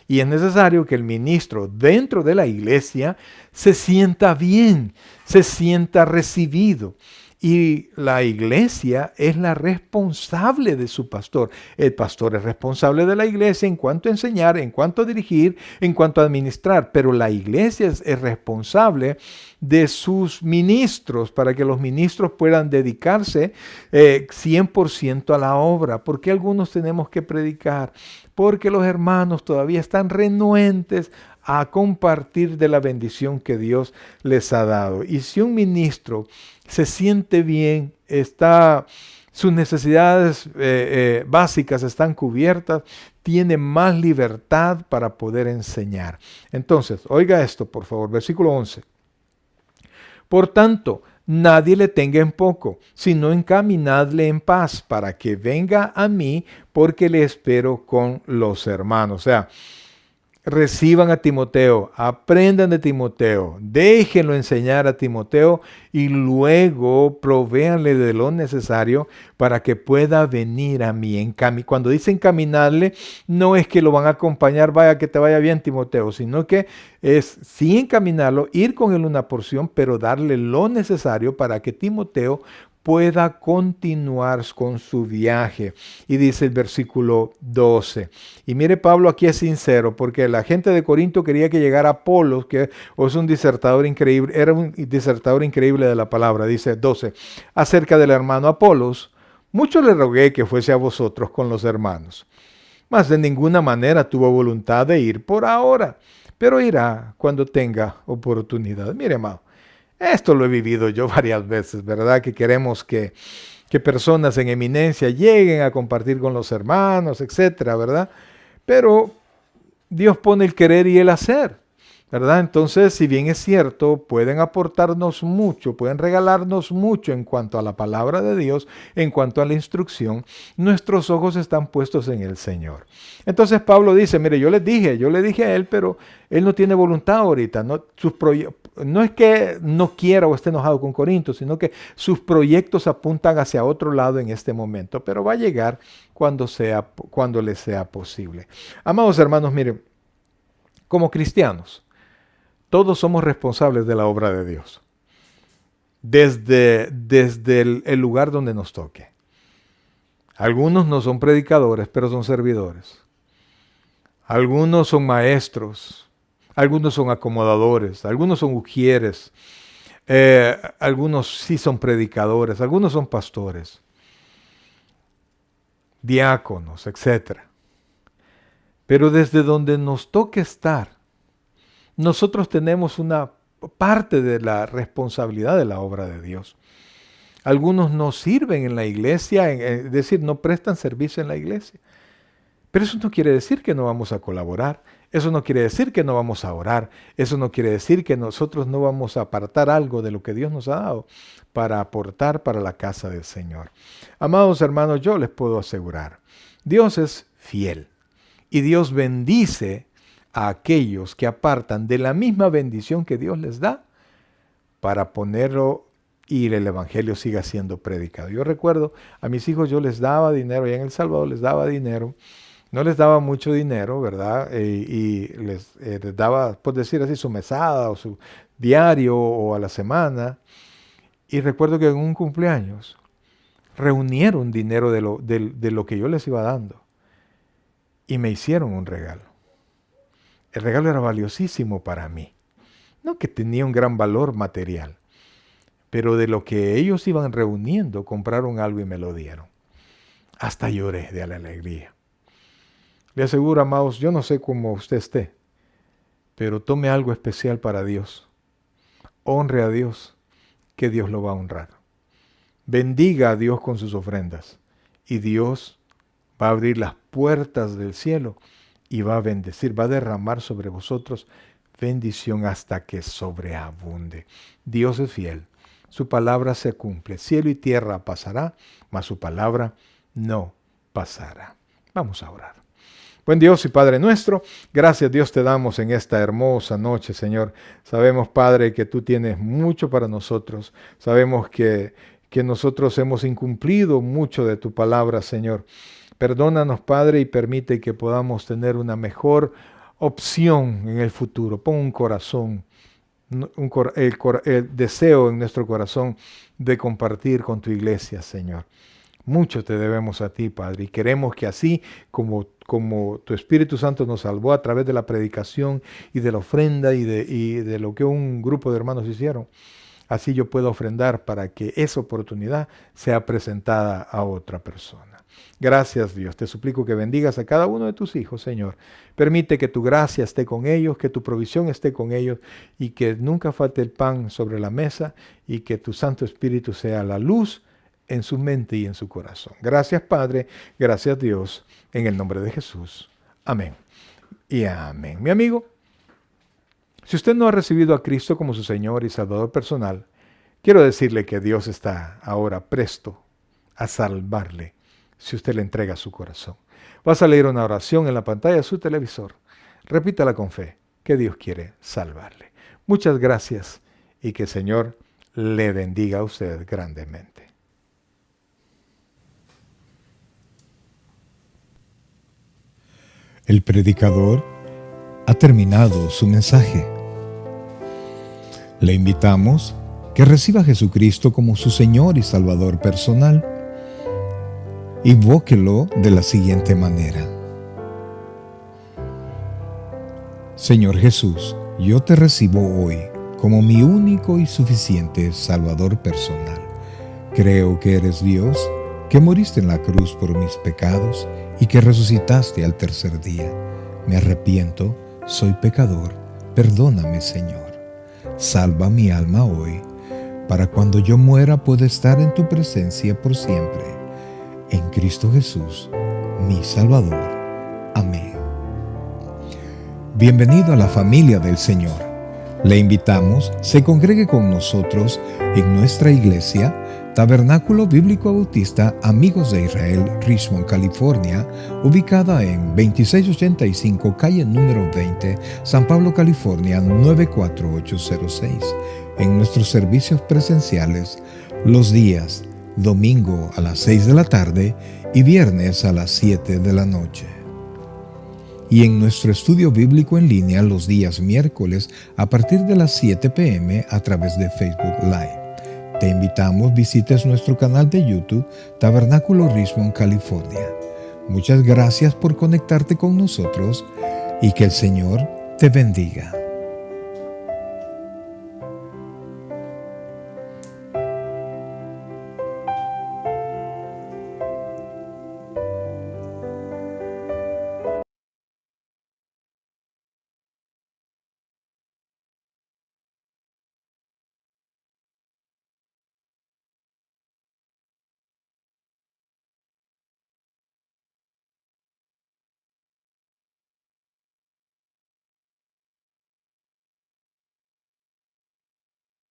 Y es necesario que el ministro dentro de la iglesia se sienta bien, se sienta recibido. Y la iglesia es la responsable de su pastor. El pastor es responsable de la iglesia en cuanto a enseñar, en cuanto a dirigir, en cuanto a administrar. Pero la iglesia es responsable de sus ministros para que los ministros puedan dedicarse 100% a la obra. ¿Por qué algunos tenemos que predicar? Porque los hermanos todavía están renuentes a compartir de la bendición que Dios les ha dado. Y si un ministro se siente bien, sus necesidades básicas están cubiertas, tiene más libertad para poder enseñar. Entonces, oiga esto, por favor, versículo 11. Por tanto, nadie le tenga en poco, sino encaminadle en paz, para que venga a mí, porque le espero con los hermanos. O sea, reciban a Timoteo, aprendan de Timoteo, déjenlo enseñar a Timoteo y luego provéanle de lo necesario para que pueda venir a mí. Cuando dice encaminarle, no es que lo van a acompañar, vaya que te vaya bien Timoteo, sino que es sí encaminarlo, ir con él una porción, pero darle lo necesario para que Timoteo pueda continuar con su viaje. Y dice el versículo 12. Y mire, Pablo aquí es sincero, porque la gente de Corinto quería que llegara Apolos, que es un disertador increíble, era un disertador increíble de la palabra. Dice 12, acerca del hermano Apolos, mucho le rogué que fuese a vosotros con los hermanos, mas de ninguna manera tuvo voluntad de ir por ahora, pero irá cuando tenga oportunidad. Mire, amado, esto lo he vivido yo varias veces, ¿verdad? Que queremos que personas en eminencia lleguen a compartir con los hermanos, etcétera, ¿verdad? Pero Dios pone el querer y el hacer, ¿verdad? Entonces, si bien es cierto, pueden aportarnos mucho, pueden regalarnos mucho en cuanto a la palabra de Dios, en cuanto a la instrucción, nuestros ojos están puestos en el Señor. Entonces Pablo dice, mire, yo le dije a él, pero él no tiene voluntad ahorita, no es que no quiera o esté enojado con Corinto, sino que sus proyectos apuntan hacia otro lado en este momento, pero va a llegar cuando le sea posible. Amados hermanos, miren, como cristianos, todos somos responsables de la obra de Dios, desde el lugar donde nos toque. Algunos no son predicadores, pero son servidores. Algunos son maestros, algunos son acomodadores, algunos son ujieres, algunos sí son predicadores, algunos son pastores, diáconos, etc. Pero desde donde nos toque estar, nosotros tenemos una parte de la responsabilidad de la obra de Dios. Algunos no sirven en la iglesia, es decir, no prestan servicio en la iglesia. Pero eso no quiere decir que no vamos a colaborar. Eso no quiere decir que no vamos a orar. Eso no quiere decir que nosotros no vamos a apartar algo de lo que Dios nos ha dado para aportar para la casa del Señor. Amados hermanos, yo les puedo asegurar, Dios es fiel y Dios bendice a aquellos que apartan de la misma bendición que Dios les da para ponerlo y el evangelio siga siendo predicado. Yo recuerdo a mis hijos, yo les daba dinero, allá en El Salvador les daba dinero. No les daba mucho dinero, ¿verdad? Y les daba, por decir así, su mesada o su diario o a la semana. Y recuerdo que en un cumpleaños reunieron dinero de lo que yo les iba dando. y me hicieron un regalo. El regalo era valiosísimo para mí. No que tenía un gran valor material, pero de lo que ellos iban reuniendo, compraron algo y me lo dieron. Hasta lloré de la alegría. Le aseguro, amados, yo no sé cómo usted esté, pero tome algo especial para Dios. Honre a Dios, que Dios lo va a honrar. Bendiga a Dios con sus ofrendas y Dios va a abrir las puertas del cielo y va a bendecir, va a derramar sobre vosotros bendición hasta que sobreabunde. Dios es fiel, su palabra se cumple. Cielo y tierra pasará, mas su palabra no pasará. Vamos a orar. Buen Dios y Padre nuestro, gracias Dios te damos en esta hermosa noche, Señor. Sabemos, Padre, que tú tienes mucho para nosotros. Sabemos que nosotros hemos incumplido mucho de tu palabra, Señor. Perdónanos, Padre, y permite que podamos tener una mejor opción en el futuro. Pon un corazón, el deseo en nuestro corazón de compartir con tu iglesia, Señor. Mucho te debemos a ti, Padre, y queremos que así como tu Espíritu Santo nos salvó a través de la predicación y de la ofrenda y de lo que un grupo de hermanos hicieron, así yo puedo ofrendar para que esa oportunidad sea presentada a otra persona. Gracias, Dios. Te suplico que bendigas a cada uno de tus hijos, Señor. Permite que tu gracia esté con ellos, que tu provisión esté con ellos y que nunca falte el pan sobre la mesa y que tu Santo Espíritu sea la luz en su mente y en su corazón. Gracias, Padre. Gracias, Dios. En el nombre de Jesús. Amén. Y amén. Mi amigo, si usted no ha recibido a Cristo como su Señor y Salvador personal, quiero decirle que Dios está ahora presto a salvarle si usted le entrega su corazón. Vas a leer una oración en la pantalla de su televisor. Repítala con fe, que Dios quiere salvarle. Muchas gracias y que el Señor le bendiga a usted grandemente. El predicador ha terminado su mensaje. Le invitamos que reciba a Jesucristo como su Señor y Salvador personal. Invóquelo de la siguiente manera. Señor Jesús, yo te recibo hoy como mi único y suficiente Salvador personal. Creo que eres Dios, que moriste en la cruz por mis pecados y que resucitaste al tercer día. Me arrepiento, soy pecador, perdóname, Señor. Salva mi alma hoy, para cuando yo muera pueda estar en tu presencia por siempre. En Cristo Jesús, mi Salvador. Amén. Bienvenido a la familia del Señor. Le invitamos, se congregue con nosotros en nuestra iglesia, Tabernáculo Bíblico Bautista Amigos de Israel, Richmond, California, ubicada en 2685 calle número 20, San Pablo, California, 94806. En nuestros servicios presenciales, los días domingo a las 6 de la tarde y viernes a las 7 de la noche. Y en nuestro estudio bíblico en línea los días miércoles a partir de las 7 p.m. a través de Facebook Live. Te invitamos, visites nuestro canal de YouTube, Tabernáculo Richmond, California. Muchas gracias por conectarte con nosotros y que el Señor te bendiga.